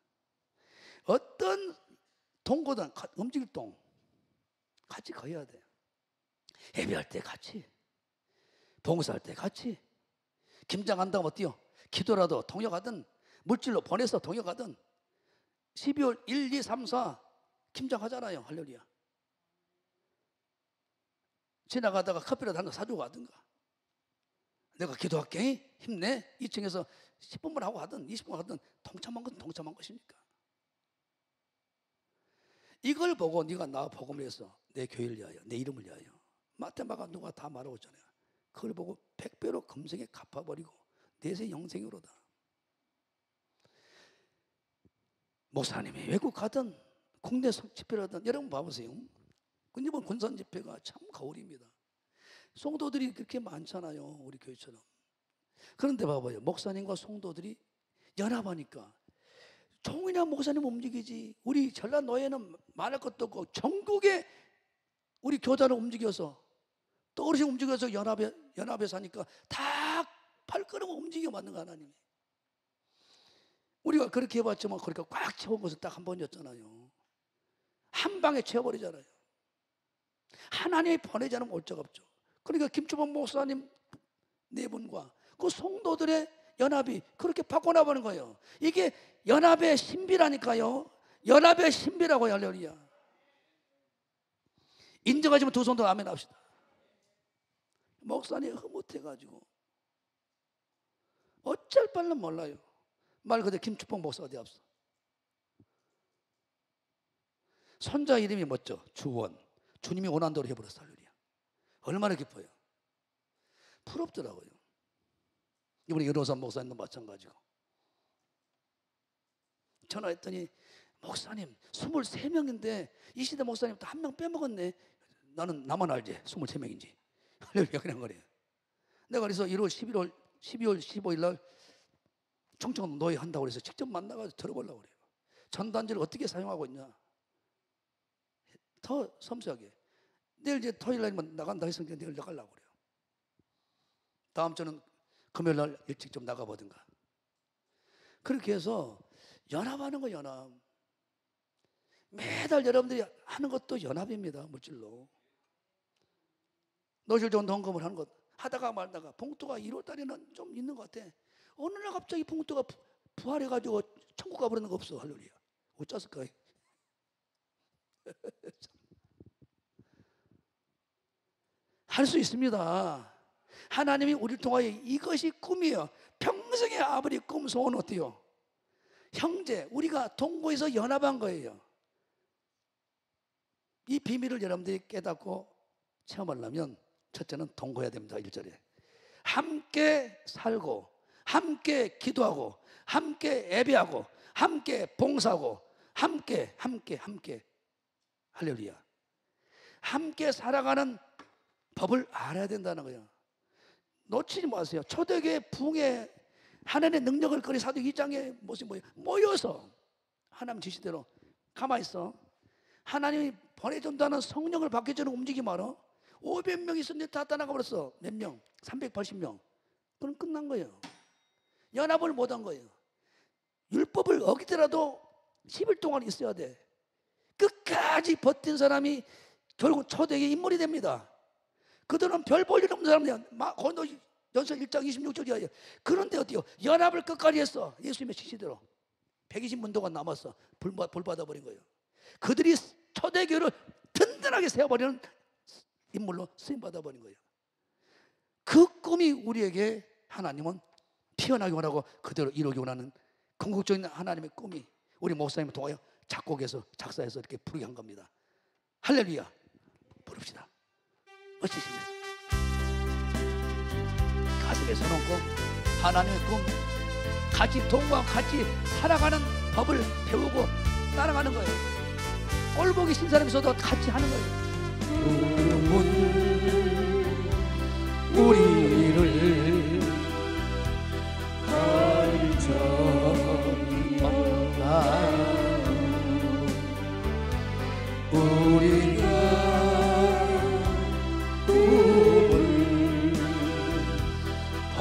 어떤 동거든 움직일 동 같이 거해야 돼. 예배할 때 같이, 봉사할 때 같이, 김장한다고 어때요? 기도라도 동역하든 물질로 보내서 동역하든 12월 1, 2, 3, 4 김장하잖아요. 할렐루야. 지나가다가 커피라도 한 잔 사주고 가든가, 내가 기도할게 힘내 2층에서 10분만 하고 가든 20분 하든 동참한 건 동참한 것입니까? 이걸 보고 네가 나 복음을 해서 내 교회를 위하여 내 이름을 위하여 마태마가 누가 다 말하고 있잖아요. 그걸 보고 100배로 금생에 갚아버리고 내세 영생으로다. 목사님이 외국 가든 국내 집회라든 여러분 봐보세요. 이번 군산 집회가 참 거울입니다. 성도들이 그렇게 많잖아요. 우리 교회처럼. 그런데 봐봐요. 목사님과 성도들이 연합하니까 종이나 목사님 움직이지 우리 전라 노예는 말할 것도 없고 전국에 우리 교단을 움직여서 또 어르신 움직여서 연합에 사니까 다 발걸음을 움직여 맞는 거 하나님이. 우리가 그렇게 해봤지만 그러니까 꽉 채운 것은 딱 한 번이었잖아요. 한 방에 채워버리잖아요. 하나님이 보내지 않으면 올 자가 없죠. 그러니까 김주범 목사님 네 분과 그 성도들의 연합이 그렇게 바꿔나가는 거예요. 이게 연합의 신비라니까요. 연합의 신비라고요. 할렐루야. 인정하시면 두 손도 아멘 합시다. 목사님 흐뭇해가지고 어쩔 바는 몰라요. 말 그대로 김주범 목사 어디 없어. 손자 이름이 뭐죠? 주원. 주님이 원한 대로 해버렸어. 할렐루야. 얼마나 기뻐요. 부럽더라고요. 이번에 여로산 목사님도 마찬가지고. 전화했더니 목사님 23명인데 이 시대 목사님 또 한 명 빼먹었네. 나만 알지 23명인지. 할렐루야. 그냥 그래요. 내가 그래서 12월 15일 날 충청 노예 한다고 그래서 직접 만나가지고 들어보려고 그래요. 전단지를 어떻게 사용하고 있냐. 더 섬세하게. 내일 이제 토요일 날만 나간다 했으니까 내일 나가려고 그래요. 다음 주는 금요일 날 일찍 좀 나가보든가. 그렇게 해서 연합하는 거 연합. 매달 여러분들이 하는 것도 연합입니다. 물질로. 노실 좋은 헌금을 하는 것. 하다가 말다가 봉투가 1월 달에는 좀 있는 것 같아. 어느 날 갑자기 봉투가 부활해가지고 천국 가버리는 거 없어. 할렐루야. 어쩌을까? 할 수 있습니다. 하나님이 우리를 통하여 이것이 꿈이에요. 평생의 아버지 꿈 소원 어때요? 형제, 우리가 동거해서 연합한 거예요. 이 비밀을 여러분들이 깨닫고 체험하려면 첫째는 동거해야 됩니다. 1절에 함께 살고 함께 기도하고 함께 예배하고 함께 봉사하고 함께 할렐루야. 함께 살아가는 법을 알아야 된다는 거예요. 놓치지 마세요. 초대교회 부흥의 하나님의 능력을 거리 사도 2장의 모습이 뭐예요? 모여서 하나님 지시대로 가만히 있어. 하나님이 보내준다는 성령을 받기 전에 움직이면 알아. 500명 있었는데 다 떠나가 버렸어. 몇 명? 380명. 그럼 끝난 거예요. 연합을 못한 거예요. 율법을 어기더라도 10일 동안 있어야 돼. 끝까지 버틴 사람이 결국 초대의 인물이 됩니다. 그들은 별 볼 일 없는 사람이야. 고린도전서 1장 26절이야. 그런데 어때요? 연합을 끝까지 했어. 예수님의 지시대로 120문 동안 남았어. 불 받아버린 거예요. 그들이 초대교회를 든든하게 세워버리는 인물로 쓰임받아버린 거예요. 그 꿈이 우리에게 하나님은 피어나기 원하고 그대로 이루기 원하는 궁극적인 하나님의 꿈이 우리 목사님을 통하여 작곡해서 작사해서 이렇게 부르게 한 겁니다. 할렐루야. 부릅시다. 어찌십니까? 가슴에 서놓고 하나님의 꿈, 같이 동거하고 같이 살아가는 법을 배우고 따라가는 거예요. 꼴보기 싫은 사람이 있어도 같이 하는 거예요. 우리를 가르쳐라. 우리가 꿈을 할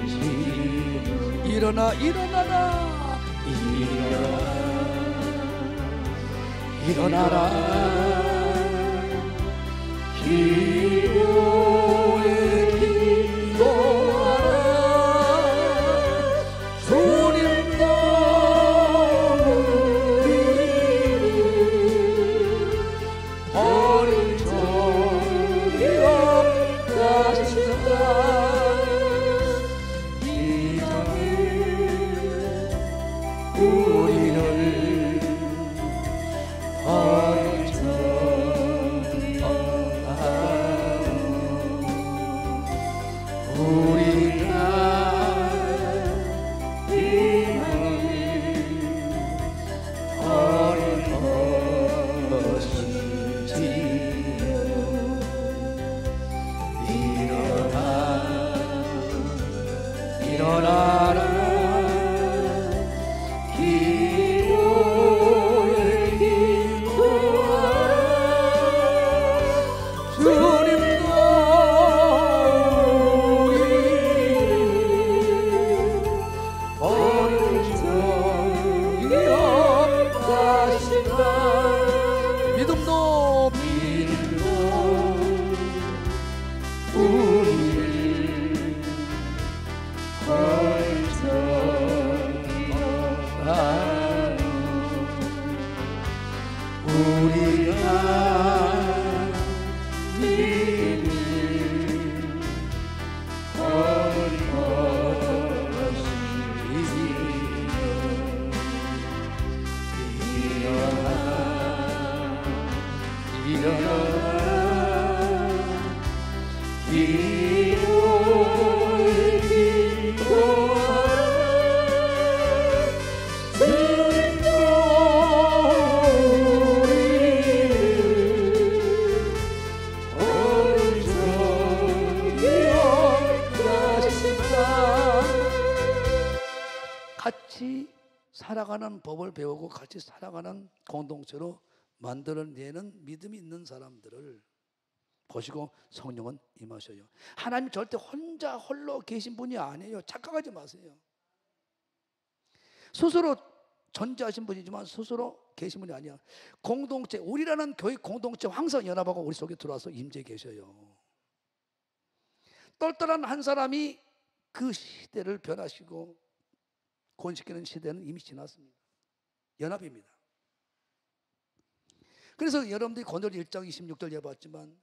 것이지. 일어나 일어나라. 일어나라. 기도에 기도하라. 주님도 우리를 버릴 적이 없다시다. 이전에 우리를 버릴 적이 없다. 우리가 이만을 버릴 것이지. 일어나 일어나라. 기도에 기도하라. 주님도 우리를 버릴 적이 없다시다. 믿음도 우리를 버릴 적이 없다. 우리가 믿음을 버릴 것이지. 일어나 일어나. 기도에 기도하라. 주님도 우리를 버릴 적이 없다시다. 같이 살아가는 법을 배우고 같이 살아가는 공동체로 만들어내는 믿음이 있는 사람들을 보시고 성령은 임하셔요. 하나님 절대 혼자 홀로 계신 분이 아니에요. 착각하지 마세요. 스스로 존재하신 분이지만 스스로 계신 분이 아니야. 공동체, 우리라는 교회 공동체 항상 연합하고 우리 속에 들어와서 임재 계셔요. 똘똘한 한 사람이 그 시대를 변화시키고 권시키는 시대는 이미 지났습니다. 연합입니다. 그래서 여러분들이 고린도서 1장 26절 해봤지만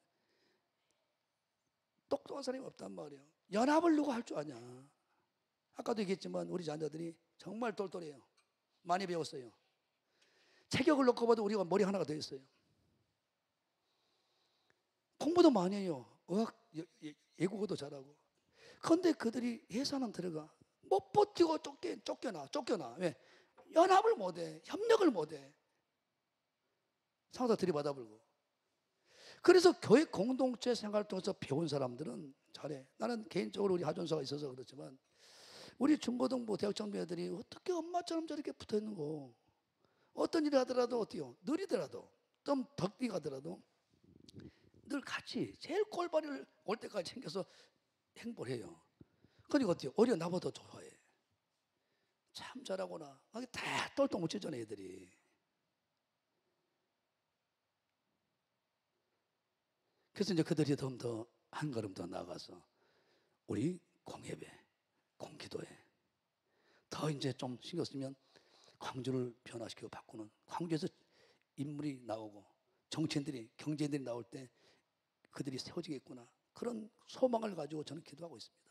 똑똑한 사람이 없단 말이에요. 연합을 누가 할 줄 아냐. 아까도 얘기했지만 우리 자녀들이 정말 똘똘해요. 많이 배웠어요. 체격을 놓고 봐도 우리가 머리 하나가 더 있어요. 공부도 많이 해요. 의학, 외국어도 잘하고. 그런데 그들이 회사는 들어가 못 버티고 쫓겨나. 왜? 연합을 못해. 협력을 못해. 상사 들이받아불고. 그래서 교회 공동체 생활을 통해서 배운 사람들은 잘해. 나는 개인적으로 우리 하전사가 있어서 그렇지만 우리 중고등부 대학 정비 애들이 어떻게 엄마처럼 저렇게 붙어있는 거. 어떤 일을 하더라도 어때요? 느리더라도 좀 덕비 가더라도 늘 같이 제일 꼴바리를 올 때까지 챙겨서 행보를 해요. 그러니까 어때요? 오히려 나보다 좋아해. 참 잘하구나. 다 똘똘 묻히잖아 애들이. 그래서 이제 그들이 좀 더 한 걸음 더 나아가서 우리 공예배, 공기도에 더 이제 좀 신경 쓰면 광주를 변화시키고 바꾸는, 광주에서 인물이 나오고 정치인들이, 경제인들이 나올 때 그들이 세워지겠구나, 그런 소망을 가지고 저는 기도하고 있습니다.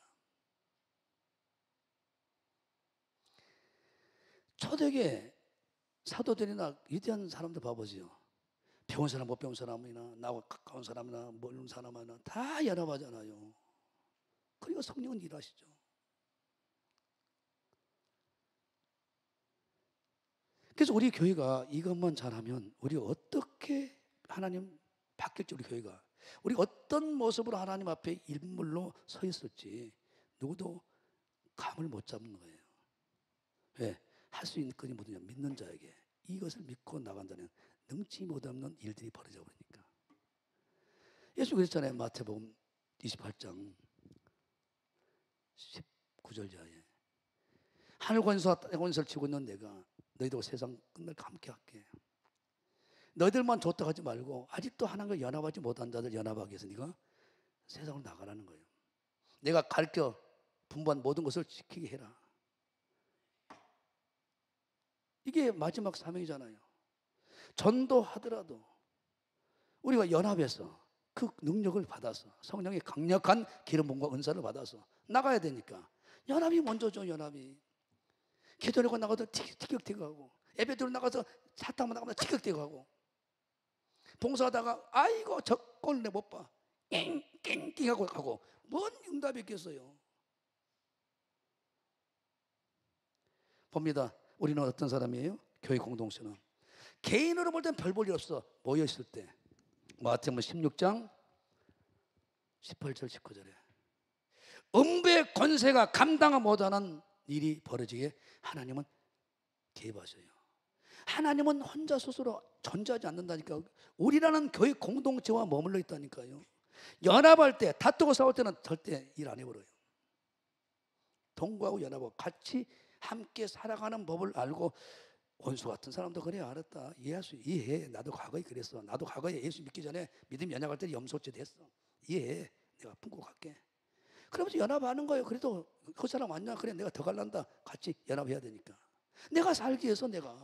초대교회 사도들이나 위대한 사람들 봐보세요. 배운 사람 못 배운 사람이나 나와 가까운 사람이나 멀은 사람이나 다 연합하잖아요. 그리고 성령은 일하시죠. 그래서 우리 교회가 이것만 잘하면 우리 어떻게 하나님 바뀔지, 우리 교회가 우리 어떤 모습으로 하나님 앞에 인물로 서 있을지 누구도 감을 못 잡는 거예요. 왜? 할 수 있는 건이 뭐냐, 믿는 자에게 이것을 믿고 나간다는 능치 못하는 일들이 벌어져 버리니까. 예수 그랬잖아요. 마태복음 28장 19절 이하에 하늘 권세와 땅의 권세를 쥐고 있는 내가 너희들 세상 끝날 함께 할게. 너희들만 좋다 하지 말고 아직도 하나님과 연합하지 못한 자들 연합하기 위해서 네가 세상으로 나가라는 거예요. 내가 가르쳐 분부한 모든 것을 지키게 해라. 이게 마지막 사명이잖아요. 전도하더라도 우리가 연합해서 그 능력을 받아서 성령의 강력한 기름 부음과 은사를 받아서 나가야 되니까 연합이 먼저죠. 연합이 기도하고 나가도 티격태격하고, 예배드리러 나가서 사탕만 나가면 티격태격하고, 봉사하다가 아이고 저 꼴 내 못 봐 깽깽깽하고 가고, 뭔 응답이 있겠어요. 봅니다. 우리는 어떤 사람이에요? 교회 공동체는 개인으로 볼 땐 별 볼 일 없어. 모여있을 때 마태복음 16장 18절 19절에 음부의 권세가 감당 못하는 일이 벌어지게 하나님은 개입하셔요. 하나님은 혼자 스스로 존재하지 않는다니까. 우리라는 교회 공동체와 머물러 있다니까요. 연합할 때, 다투고 싸울 때는 절대 일 안 해버려요. 동거하고 연합하고 같이 함께 살아가는 법을 알고, 원수 같은 사람도 그래 알았다, 이해할 수 이해해. 나도 과거에 그랬어. 나도 과거에 예수 믿기 전에 믿음 연약할 때 염소죄 됐어. 이해해. 내가 품고 갈게. 그러면서 연합하는 거예요. 그래도 그 사람 왔냐? 그래 내가 더 갈란다. 같이 연합해야 되니까. 내가 살기 위해서 내가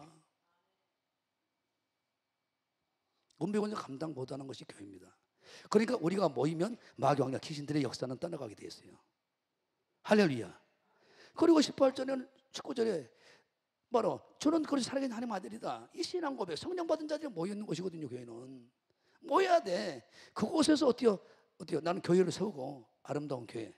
은배군을 감당 못하는 것이 교회입니다. 그러니까 우리가 모이면 마귀왕과 귀신들의 역사는 떠나가게 돼 있어요. 할렐루야. 그리고 18절에 19절에 바로 저는 그런 살아계신 하나님 아들이다. 이 신앙 고백, 성령 받은 자들이 모여 있는 곳이거든요. 교회는 모여야 돼. 그곳에서 어때요? 나는 교회를 세우고 아름다운 교회,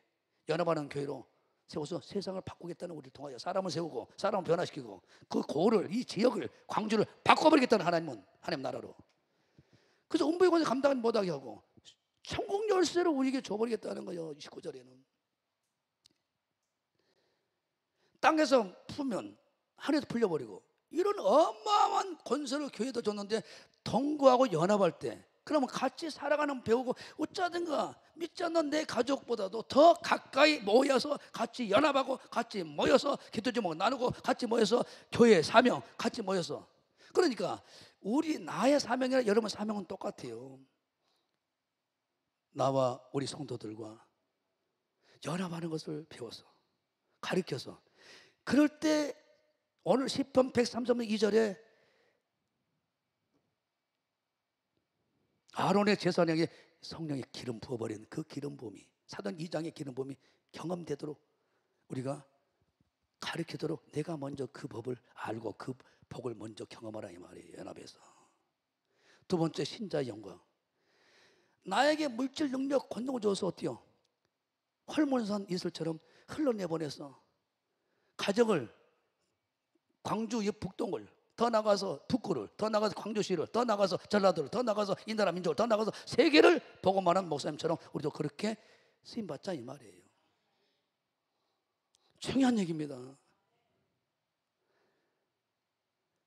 연합하는 교회로 세워서 세상을 바꾸겠다는 우리를 통하여 사람을 세우고 사람을 변화시키고 그 고를, 이 지역을, 광주를 바꿔버리겠다는 하나님 나라로. 그래서 음부의 권세 감당 못하게 하고 천국 열쇠를 우리에게 줘버리겠다는 거예요. 19절에는 땅에서 풀면 하늘에서 풀려버리고, 이런 어마어마한 권세를 교회에다 줬는데 동거하고 연합할 때, 그러면 같이 살아가는 배우고 어쩌든가 믿지 않는 내 가족보다도 더 가까이 모여서 같이 연합하고 같이 모여서 기도 제목 나누고 같이 모여서 교회 사명 같이 모여서, 그러니까 나의 사명이나 여러분 사명은 똑같아요. 나와 우리 성도들과 연합하는 것을 배워서 가르쳐서, 그럴 때 오늘 시편 103편 2절에 아론의 제사장에게 성령의 기름 부어버리는 그 기름 부음이, 사도행 2장의 기름 부음이 경험되도록 우리가 가르치도록 내가 먼저 그 법을 알고 그 복을 먼저 경험하라 이 말이에요. 연합해서. 두 번째, 신자의 영광. 나에게 물질 능력 권능을 줘서 어때요? 헐몬산 이슬처럼 흘러내보내서 가정을, 광주 북동을, 더 나가서 북구를, 더 나가서 광주시를, 더 나가서 전라도를, 더 나가서 이 나라 민족을, 더 나가서 세계를 복음하는 목사님처럼 우리도 그렇게 쓰임받자 이 말이에요. 중요한 얘기입니다.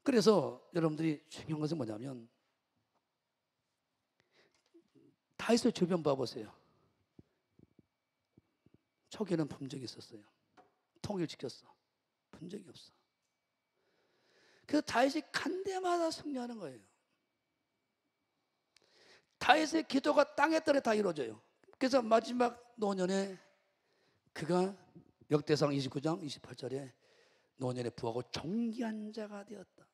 그래서 여러분들이 중요한 것은 뭐냐면, 다윗의 주변 봐보세요. 초기에는 분적이 있었어요. 통일시켰어. 분적이 없어. 그래서 다윗이 간 데마다 승리하는 거예요. 다윗의 기도가 땅에 떨어 다 이루어져요. 그래서 마지막 노년에 그가 역대상 29장 28절에 노년에 부하고 존귀한 자가 되었다.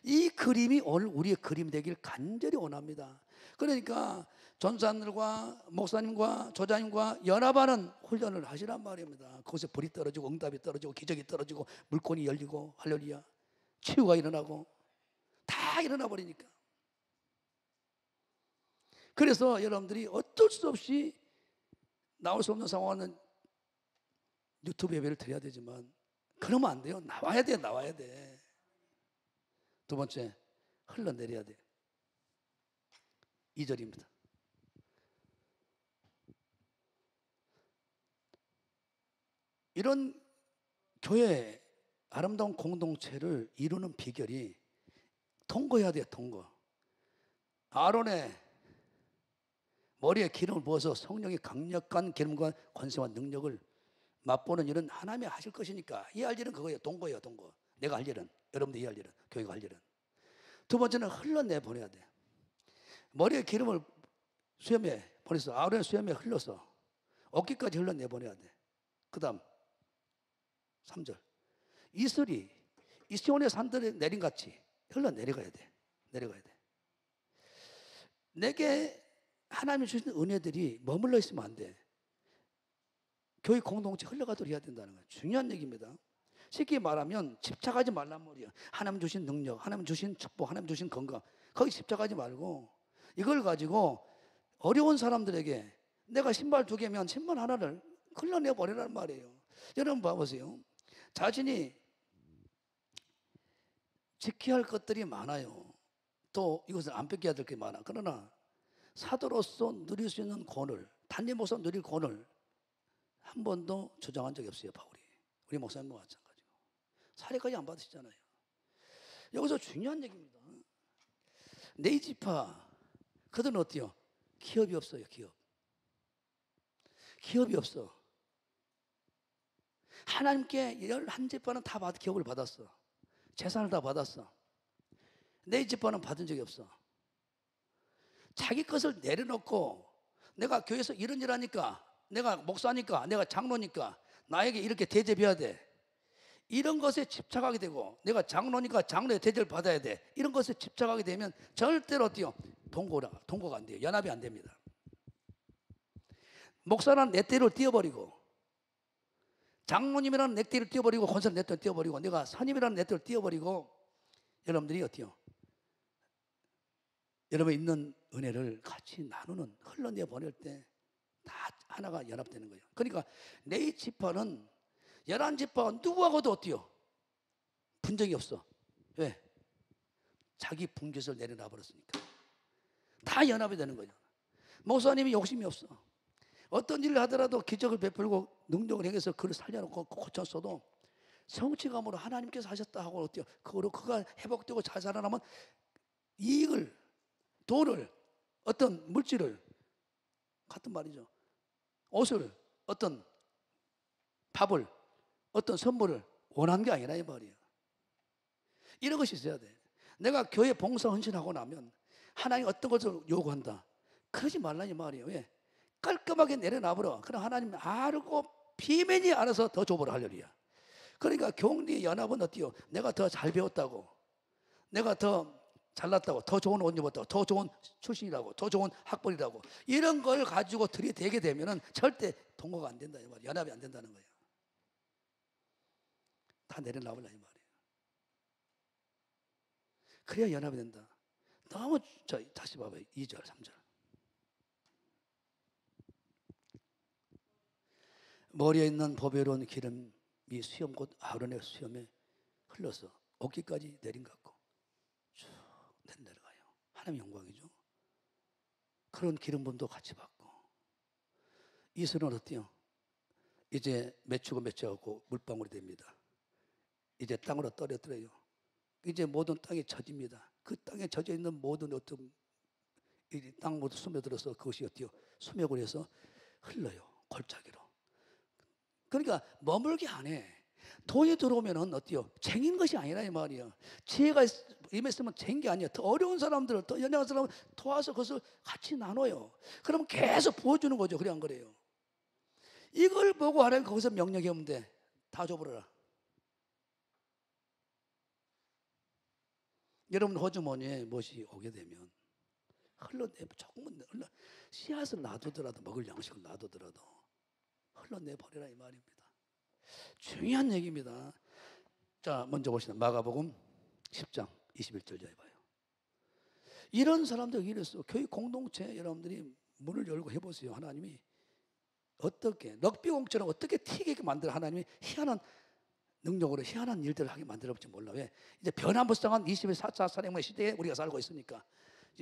이 그림이 오늘 우리의 그림 되길 간절히 원합니다. 그러니까 전사님들과 목사님과 조장님과 연합하는 훈련을 하시란 말입니다. 거기서 불이 떨어지고 응답이 떨어지고 기적이 떨어지고 물건이 열리고 할렐루야 치유가 일어나고 다 일어나 버리니까. 그래서 여러분들이 어쩔 수 없이 나올 수 없는 상황은 유튜브 예배를 드려야 되지만 그러면 안 돼요. 나와야 돼, 나와야 돼. 두 번째, 흘러내려야 돼. 2절입니다. 이런 교회 아름다운 공동체를 이루는 비결이 통거해야 돼요. 통거. 아론의 머리에 기름을 부어서 성령의 강력한 기름과 권세와 능력을 맛보는 일은 하나님이 하실 것이니까 이 할 일은 그거예요. 동거예요. 동거. 내가 할 일은, 여러분들 이 할 일은, 교회가 할 일은. 두 번째는 흘러내보내야 돼. 머리에 기름을 수염에 보내서 아론의 수염에 흘러서 어깨까지 흘러내보내야 돼. 그 다음 3절 이슬이 이 시온의 산들에 내린같이 흘러내려가야 돼. 내려가야 돼. 내게 하나님이 주신 은혜들이 머물러 있으면 안 돼. 교회 공동체 흘러가도록 해야 된다는 거예요. 중요한 얘기입니다. 쉽게 말하면 집착하지 말란 말이에요. 하나님 주신 능력, 하나님 주신 축복, 하나님 주신 건강 거기 집착하지 말고 이걸 가지고 어려운 사람들에게 내가 신발 2개면 신발 하나를 흘러내버리라는 말이에요. 여러분 봐보세요. 자신이 지켜야 할 것들이 많아요. 또 이것을 안 뺏겨야 될 게 많아. 그러나 사도로서 누릴 수 있는 권을, 단임으로서 누릴 권을 한 번도 주장한 적이 없어요. 바울이. 우리 목사님과 마찬가지고. 사례까지 안 받으시잖아요. 여기서 중요한 얘기입니다. 네이지파 그들은 어때요? 기업이 없어요. 기업이 없어. 하나님께 11지파는 다 기업을 받았어. 재산을 다 받았어. 네이지파는 받은 적이 없어. 자기 것을 내려놓고 내가 교회에서 이런 일 하니까 내가 목사니까 내가 장로니까 나에게 이렇게 대접해야 돼. 이런 것에 집착하게 되고 내가 장로니까 장로의 대접을 받아야 돼. 이런 것에 집착하게 되면 절대로 어때요? 동거가 안 돼요. 연합이 안 됩니다. 목사는 내 떼를 띄워버리고 장로님이라는 내 떼를 띄워버리고 권사는 내 떼를 띄워버리고 내가 선임이라는 내 떼를 띄워버리고 여러분들이 어때요? 여러분 있는 은혜를 같이 나누는 흘러내보낼 때 다 하나가 연합되는 거예요. 그러니까 네 지파는 11지파가 누구하고도 어때요? 분쟁이 없어. 왜? 자기 분깃을 내려놔 버렸으니까. 다 연합이 되는 거예요. 목사님이 욕심이 없어. 어떤 일을 하더라도 기적을 베풀고 능력을 행해서 그를 살려놓고 고쳤어도 성취감으로 하나님께서 하셨다 하고 어때요? 그거로 그가 회복되고 잘 살아나면 이익을, 돈을, 어떤 물질을 같은 말이죠. 옷을, 어떤 밥을, 어떤 선물을 원하는 게 아니라 이 말이에요. 이런 것이 있어야 돼. 내가 교회 봉사 헌신하고 나면 하나님 어떤 것을 요구한다. 그러지 말라 이 말이에요. 왜? 깔끔하게 내려놔버려. 그럼 하나님 알고 비밀히 알아서 더 줘보라 할렐루야. 그러니까 교웅리 연합은 어때요? 내가 더 잘 배웠다고, 내가 더 잘났다고, 더 좋은 옷 입었다고, 더 좋은 출신이라고, 더 좋은 학벌이라고 이런 걸 가지고 들이대게 되면은 절대 동거가 안 된다 이 말이에요. 연합이 안 된다는 거예요. 다 내려놔버려 이 말이에요. 그래야 연합이 된다. 너무 다시 봐봐요. 2절 3절 머리에 있는 보배로운 기름이 수염 곧 아론의 수염에 흘러서 어깨까지 내린 것 같고 쭉 내려가요. 하나님 영광이죠. 그런 기름 부음도 같이 받고 이슬은 어때요? 이제 맺히고 맺혀갖고 물방울이 됩니다. 이제 땅으로 떨어뜨려요. 이제 모든 땅에 젖입니다. 그 땅에 젖어 있는 모든 어떤 땅 모두 스며들어서 그것이 어때요? 수맥을 해서 흘러요. 골짜기로. 그러니까 머물게 안 해. 돈이 들어오면은 어때요? 쟁인 것이 아니라 이 말이야. 지혜가 임했으면 쟁인 게 아니야. 더 어려운 사람들을, 더 연약한 사람을 도와서 그것을 같이 나눠요. 그러면 계속 부어주는 거죠. 그래 안 그래요? 이걸 보고 하나님 거기서 명령해 오면 돼. 다 줘버려라. 여러분 호주머니에 무엇이 오게 되면 흘러내, 조금은 흘러, 씨앗을 놔두더라도, 먹을 양식을 놔두더라도 흘러내버리라 이 말입니다. 중요한 얘기입니다. 자, 먼저 보시다 마가복음 10장 21절 잘 봐요. 이런 사람들 이랬어. 교회 공동체 여러분들이 문을 열고 해보세요. 하나님이 어떻게 럭비공처럼 어떻게 튀게 만들어 하나님이 희한한 능력으로 희한한 일들을 하게 만들어볼지 몰라. 왜? 이제 변화무쌍한 21사 사령의 시대에 우리가 살고 있으니까.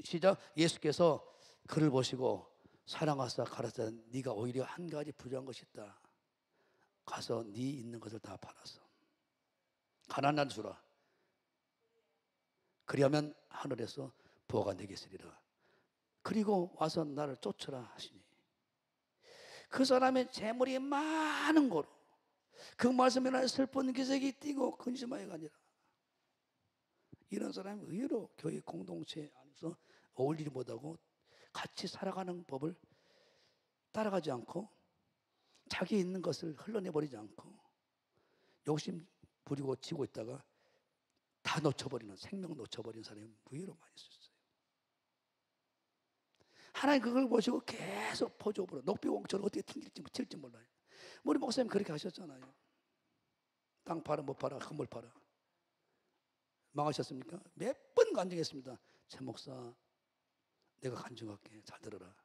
시작. 예수께서 그를 보시고 사랑하사 가라사 네가 오히려 한 가지 부족한 것이 있다. 가서 네 있는 것을 다 팔아서 가난한 주라. 그리하면 하늘에서 부어가 내게 있으리라. 그리고 와서 나를 쫓으라 하시니 그 사람의 재물이 많은 거로 그 말씀에 날 슬픈 기색이 띄고 근심하여 가니라. 이런 사람이 의외로 교회 공동체 안에서 어울리지 못하고 같이 살아가는 법을 따라가지 않고 자기 있는 것을 흘러내버리지 않고 욕심 부리고 지고 있다가 다 놓쳐버리는, 생명 놓쳐버리는 사람이 의외로 많이 있었어요. 하나님 그걸 보시고 계속 포조버려. 녹비공처럼 어떻게 튕길지 몰라요. 우리 목사님 그렇게 하셨잖아요. 땅 팔아 못 팔아 건물 팔아. 망하셨습니까? 몇 번 간증했습니다. 제 목사 내가 간증할게. 잘 들어라.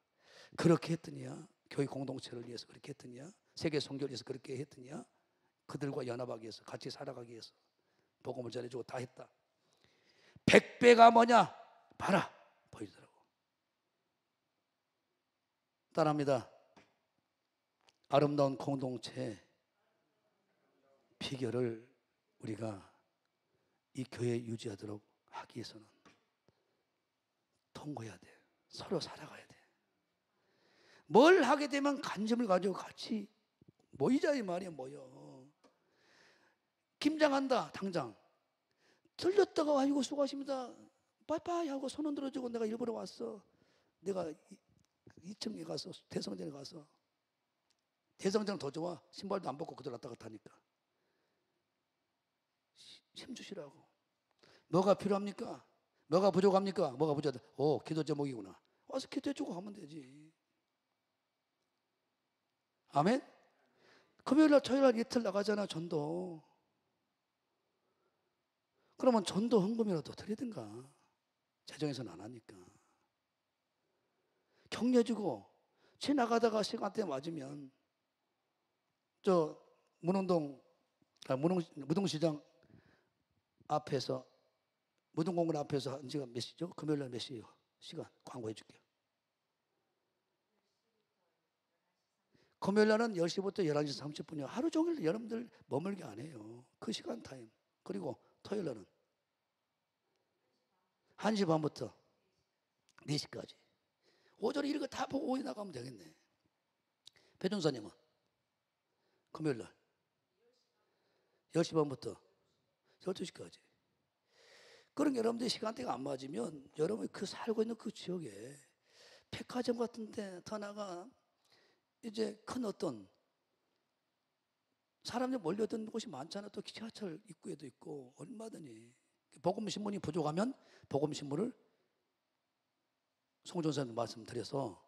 그렇게 했더니야. 교회 공동체를 위해서 그렇게 했더니야. 세계 선교를 위해서 그렇게 했더니야. 그들과 연합하기 위해서 같이 살아가기 위해서 복음을 전해주고 다 했다. 100배가 뭐냐? 봐라. 보이더라고. 따라합니다. 아름다운 공동체 비결을 우리가 이 교회 유지하도록 하기 위해서는 통과해야 돼. 서로 살아가야 돼. 뭘 하게 되면 관심을 가지고 같이 모이자 이 말이야. 모여. 김장한다. 당장 들렸다가 아이고 수고하십니다. 빠이빠이 하고 손 흔들어주고 내가 일부러 왔어. 내가 2층에 가서 대성전에 가서 대성전은 더 좋아. 신발도 안 벗고 그대로 왔다 갔다 하니까. 힘주시라고. 뭐가 필요합니까? 뭐가 부족합니까? 뭐가 부족하다. 오, 기도 제목이구나. 와서 기도해주고 가면 되지. 아멘? 금요일날 토요일날 이틀 나가잖아. 전도. 그러면 전도 헌금이라도 드리든가. 재정에서는 안 하니까. 격려주고 지나가다가 시간대 맞으면 저 무등시장 앞에서 무등공원 앞에서 한 시간 몇 시죠? 금요일날 몇 시예요? 시간 광고해 줄게요. 금요일날은 10시부터 11시 30분이요. 하루 종일 여러분들 머물게 안 해요. 그 시간 타임. 그리고 토요일날은 1시 반부터 4시까지. 오전에 이런 거 다 보고 오후에 나가면 되겠네. 배종사님은 금요일날 10시 반부터 12시까지. 그런 여러분들의 시간대가 안 맞으면 여러분이 그 살고 있는 그 지역에 백화점 같은 데 더 나가 이제 큰 어떤 사람들이 몰려드는 곳이 많잖아. 또 지하철 입구에도 있고 얼마든지. 복음신문이 부족하면 복음신문을 송전사님 말씀드려서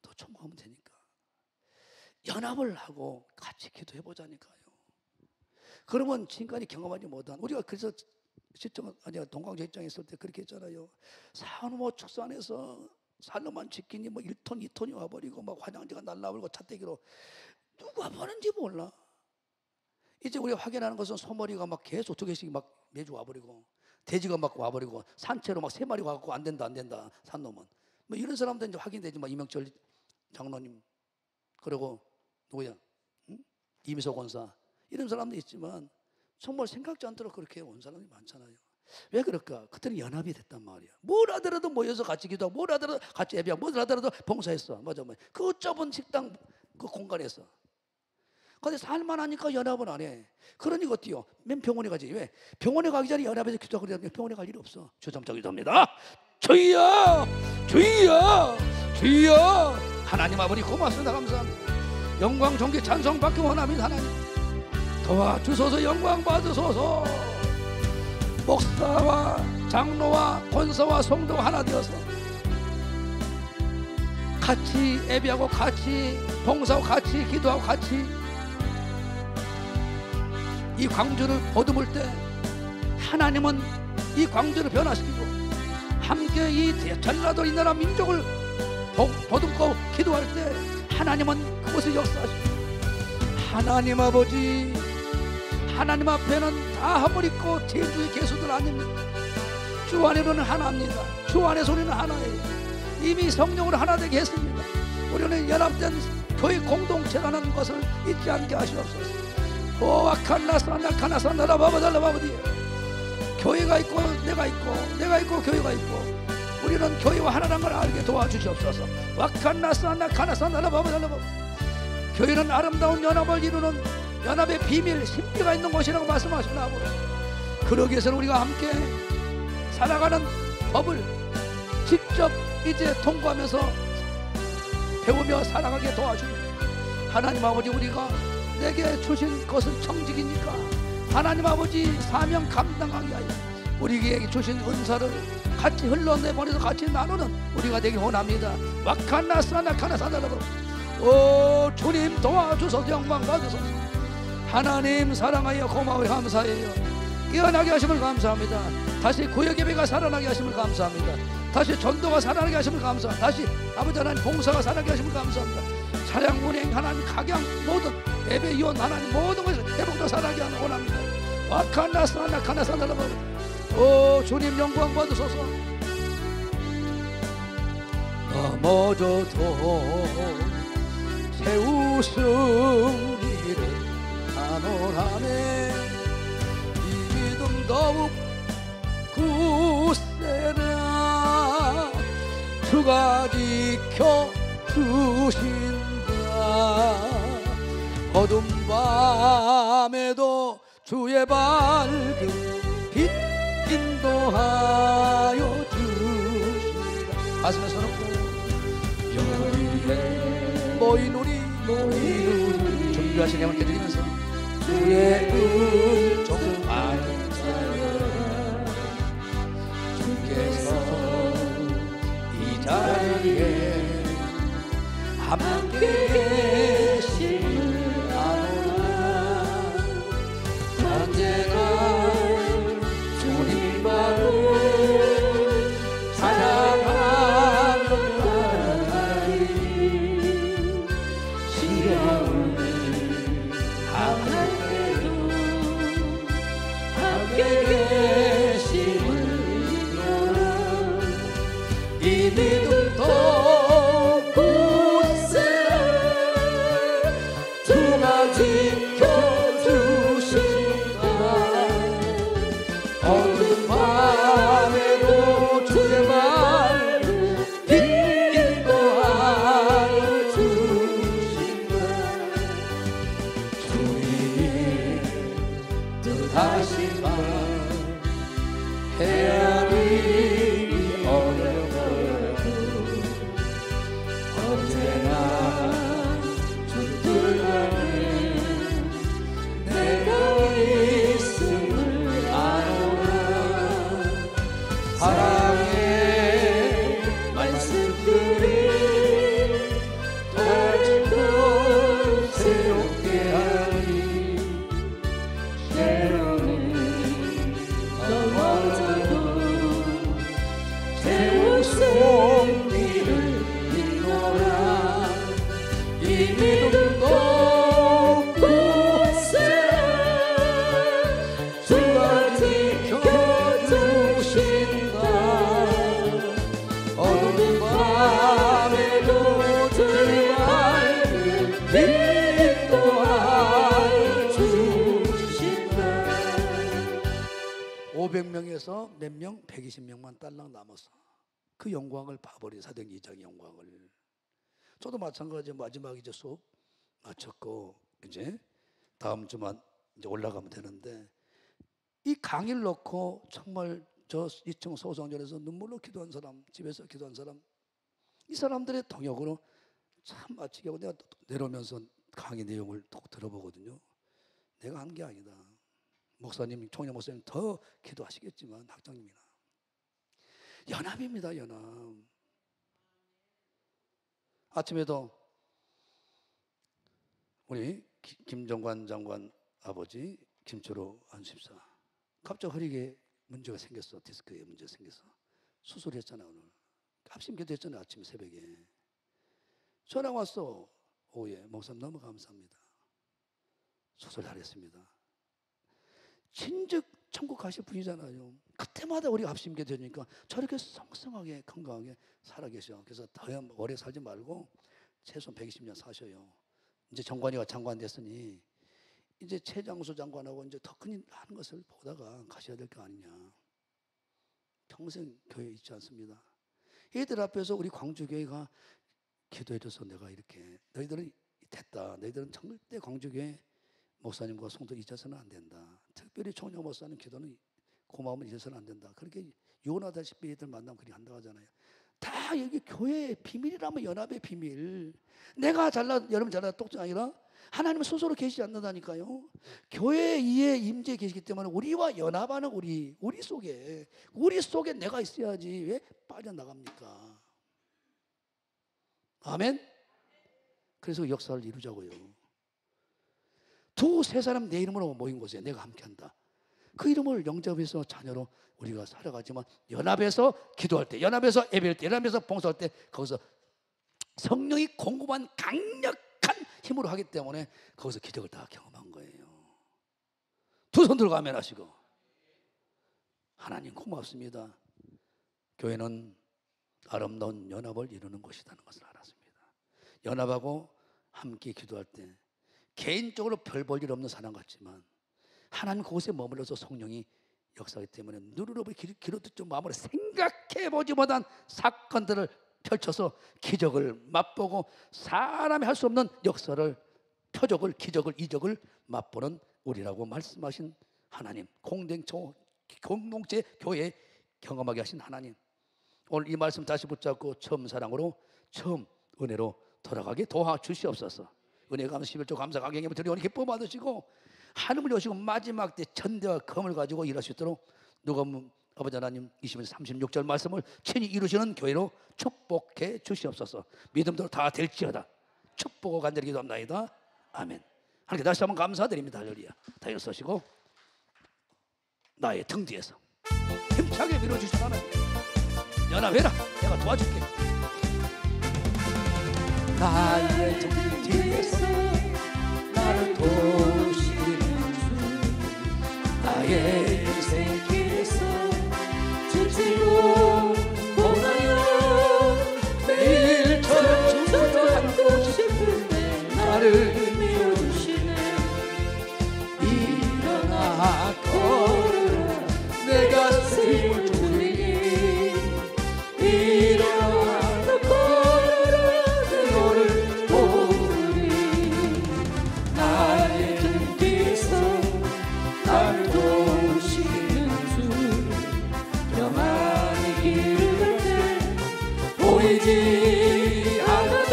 더 첨부하면 되니까. 연합을 하고 같이 기도해보자니까요. 그러면 지금까지 경험하지 못한, 우리가 그래서 동강제 입장에 있을 때 그렇게 했잖아요. 산후모 축산에서 살로만 치킨이 뭐 1톤, 2톤이 와버리고 막 화장지가 날라버리고 찻대기로 누가 보는지 몰라. 이제 우리가 확인하는 것은 소머리가 막 계속 2개씩 막 매주 와버리고 돼지가 막 와버리고 산채로 막 3마리 와갖고 안 된다 산놈은. 뭐 이런 사람들 이제 확인되지만 이명철 장로님 그리고 누구야? 응? 이미소 권사 이런 사람도 있지만 정말 생각지 않도록 그렇게 온 사람이 많잖아요. 왜 그럴까? 그때는 연합이 됐단 말이야. 뭘 하더라도 모여서 같이 기도하고 뭘 하더라도 같이 예배하고 뭘 하더라도 봉사했어. 맞아. 그 좁은 식당 그 공간에서. 근데 살만하니까 연합은 안 해. 그러니까 어때요? 맨 병원에 가지. 왜? 병원에 가기 전에 연합에서 기도하고 그러면 병원에 갈 일이 없어. 주점적 기도합니다. 주여, 주여, 주여. 하나님 아버지 고맙습니다. 감사합니다. 영광 존귀 찬송 받기 원합니다. 하나님 도와주소서. 영광 받으소서. 목사와 장로와 권사와 성도가 하나 되어서 같이 예배하고 같이 봉사하고 같이 기도하고 같이 이 광주를 보듬을 때 하나님은 이 광주를 변화시키고 함께 이 전라도 이 나라 민족을 보듬고 기도할 때 하나님은 그것을 역사하시고 하나님 아버지 하나님 앞에는 다 허물있고 제주의 개수들 아닙니다. 주 안에는 하나입니다. 주 안에 소리는 하나예요. 이미 성령으로 하나 되게 했습니다. 우리는 연합된 교회 공동체라는 것을 잊지 않게 하시옵소서. 오아칸나사나카나사나라바바달라바바디 교회가 있고 내가 있고 내가 있고 교회가 있고 우리는 교회와 하나라는 걸 알게 도와주시옵소서. 와칸나사나카나사나라바바달라바바 교회는 아름다운 연합을 이루는 연합의 비밀 신비가 있는 곳이라고 말씀하시나고 그러기 위해서는 우리가 함께 살아가는 법을 직접 이제 통과하면서 배우며 살아가게 도와주니 하나님 아버지 우리가 내게 주신 것은 청직이니까 하나님 아버지 사명 감당하게 하여 우리에게 주신 은사를 같이 흘러내보내서 같이 나누는 우리가 되기 원합니다. 와카나사나카나사나라고 오 주님 도와주소서. 영광 받으소서. 하나님 사랑하여 고마워요. 감사해요. 깨어나게 하심을 감사합니다. 다시 구역예배가 살아나게 하심을 감사합니다. 다시 전도가 살아나게 하심을 감사합니다. 다시 아버지 하나님 봉사가 살아나게 하심을 감사합니다. 차량 운행 하나님 각양 모든 예배 이원 하나님 모든 것을 회복도 살아나게 하는 원합니다. 와카나사나카나사나라바 오 주님 영광 받으소서. 넘어져도 세우승리를 하노라네 이 믿음 더욱 굳세라 주가 지켜주신다. 어둠 밤에도 주의 밝은 빛 인도하여 주신다. 가슴에 손 얹고 여기에 모인 우리 준비하신 영을 드리면서 주의 은총 안사여 주께서 이 자리에 함께 계심을 아노라. 언제나 주님만을 사랑하며 가리 시험을 함께 계심을 믿노라. 이 믿음도 굳세라 주가 지켜주신다. 어두운 밤에도 주의 밝은 빛 인도하여 주신다. 주님 뜻하시마 헤아리기 어려워도 언제나 주 뜻 안에 내가 있음을 아노라. 사랑의 말씀들이 더욱더 새롭게 하리. 때로는 넘어져도 세우승리를 믿노라. 이 믿음도 굳세라 주가 지켜주신다. 어두운 밤에도 주의 밝은 빛 인도하여 주신다. 500명에서 몇 명? 120명만 딸랑 남았어. 그 영광을 봐버린 사도행전 2장의 영광을. 저도 마찬가지 마지막 이제 수업 마쳤고 이제 다음 주만 이제 올라가면 되는데, 이 강의를 놓고 정말 저 2층 소성전에서 눈물로 기도한 사람, 집에서 기도한 사람, 이 사람들의 동역으로 참 마치게 하고, 내가 내려오면서 강의 내용을 또 들어보거든요. 내가 한 게 아니다. 목사님, 총영 목사님 더 기도하시겠지만 학장님이나 연합입니다. 연합. 아침에도 우리 김정관 장관 아버지 김철호 안수집사 갑자기 허리에 문제가 생겼어. 디스크에 문제가 생겨서 수술했잖아. 오늘 합심 기도했잖아. 아침 새벽에 전화 왔어. 오후에 목사님 너무 감사합니다. 수술 잘했습니다. 진즉 천국 가실 분이잖아요. 그때마다 우리가 합심 기도하니까 저렇게 성성하게 건강하게 살아계셔. 그래서 더 오래 살지 말고 최소한 120년 사셔요. 이제 정관이가 장관 됐으니 이제 최장수 장관하고 이제 더 큰 일 하는 것을 보다가 가셔야 될 거 아니냐. 평생 교회에 있지 않습니다. 얘들 앞에서 우리 광주교회가 기도해줘서 내가 이렇게, 너희들은 됐다. 너희들은 절대 광주교회 목사님과 성도 잊어서는 안 된다. 특별히 총영 목사님 기도는 고마움을 잊어서는 안 된다. 그렇게 요나다시피 얘들 만나면 그렇게 한다고 하잖아요. 다 여기 교회의 비밀이라면 연합의 비밀. 내가 잘나 여러분 잘나 똑똑 아니라 하나님은 스스로 계시지 않는다니까요. 교회 이에 임재 계시기 때문에 우리와 연합하는 우리 속에 내가 있어야지 왜 빠져나갑니까? 아멘. 그래서 역사를 이루자고요. 두세 사람 내 이름으로 모인 곳에 내가 함께한다. 그 이름을 영접해서 자녀로 우리가 살아가지만, 연합해서 기도할 때, 연합해서 예배할 때, 연합해서 봉사할 때 거기서 성령이 공급한 강력한 힘으로 하기 때문에 거기서 기적을 다 경험한 거예요. 두 손 들고 아멘 하시고. 하나님 고맙습니다. 교회는 아름다운 연합을 이루는 곳이라는 것을 알았습니다. 연합하고 함께 기도할 때 개인적으로 별 볼 일 없는 사람 같지만 하나님 그곳에 머물러서 성령이 역사하기 때문에 누르르 기록듣죠. 마음으로 생각해보지 못한 사건들을 펼쳐서 기적을 맛보고 사람이 할 수 없는 역사를, 표적을, 기적을, 이적을 맛보는 우리라고 말씀하신 하나님, 공동체 교회에 경험하게 하신 하나님, 오늘 이 말씀 다시 붙잡고 처음 사랑으로, 처음 은혜로 돌아가게 도와주시옵소서. 은혜 감사 11조 감사 강행에 드리오니 기쁨 받으시고 하늘을 여시고 마지막 때 전대와 검을 가지고 일할 수 있도록 누가복음 아버지 하나님 20절 36절 말씀을 친히 이루시는 교회로 축복해 주시옵소서. 믿음대로 다 될지어다. 축복하고 간절히 기도합니다. 아멘. 하나님께 다시 한번 감사드립니다. 할렐루야. 다 일어서시고 나의 등 뒤에서 힘차게 밀어주시는 하나님, 연합해라. 내가 도와줄게. 나의 등 뒤에서 나를 도우시는 주, 나의 인생 길에서 지치고 고나요 매일처럼 주저 앉고 싶은데 나를 밀어주시네. 일어나 걸으라 내가 힘을 주리니, 일어나 걸으라 내 너를 도우리. 나의 등 뒤에서 나를 도우시는 주, 평안의 길을 갈 때 보이지 않아도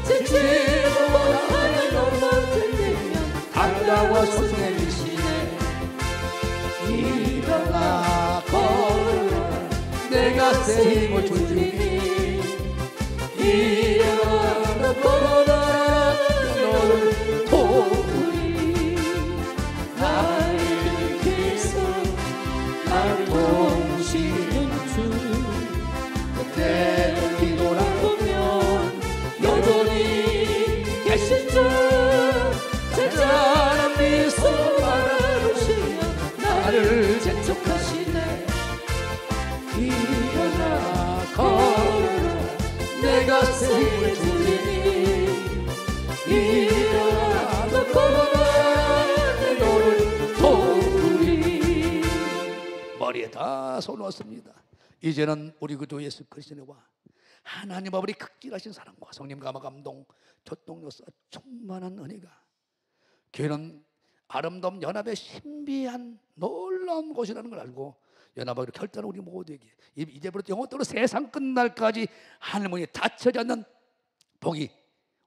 지치고 원하는 것만 들리면 달라와 손에 미시네. 일어나 걸으라 내가 새 힘을 주리니, 일어나 걸어라 너를 도우리. 나를 위해서 나를 도우시는 주, 그때를 뒤돌아보면 여전히 계신 주, 잔잔한 미소 바라보시며 나를 재촉하시네. 일어나 걸어라 내가 새 힘을 주리니, 일어나 걸어라 내 너를 도우리. 머리에 다 손놓았습니다. 이제는 우리 구주 예수 그리스도와 하나님 아버지 극진하신 사랑과 성령 감화 감동 교통력사 충만한 은혜가 교회는 아름다운 연합의 신비한 놀라운 곳이라는 걸 알고 연합하기로 결단을 우리 모두에게 이제부터 영원토록 세상 끝날까지 하늘문이 닫혀지 않는 복이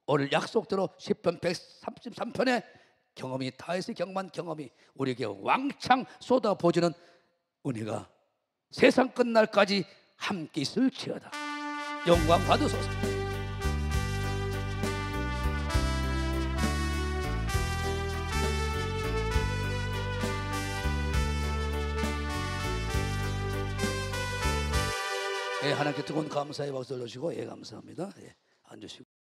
오늘 약속대로 10편 133편의 경험이 다윗의 경험한 경험이 우리에게 왕창 쏟아부어지는 은혜가 세상 끝날까지 함께 있을지어다. 영광 받으소서. 예, 하나님께 뜨거운 감사의 박수를 주시고 예, 감사합니다. 예, 앉으시고.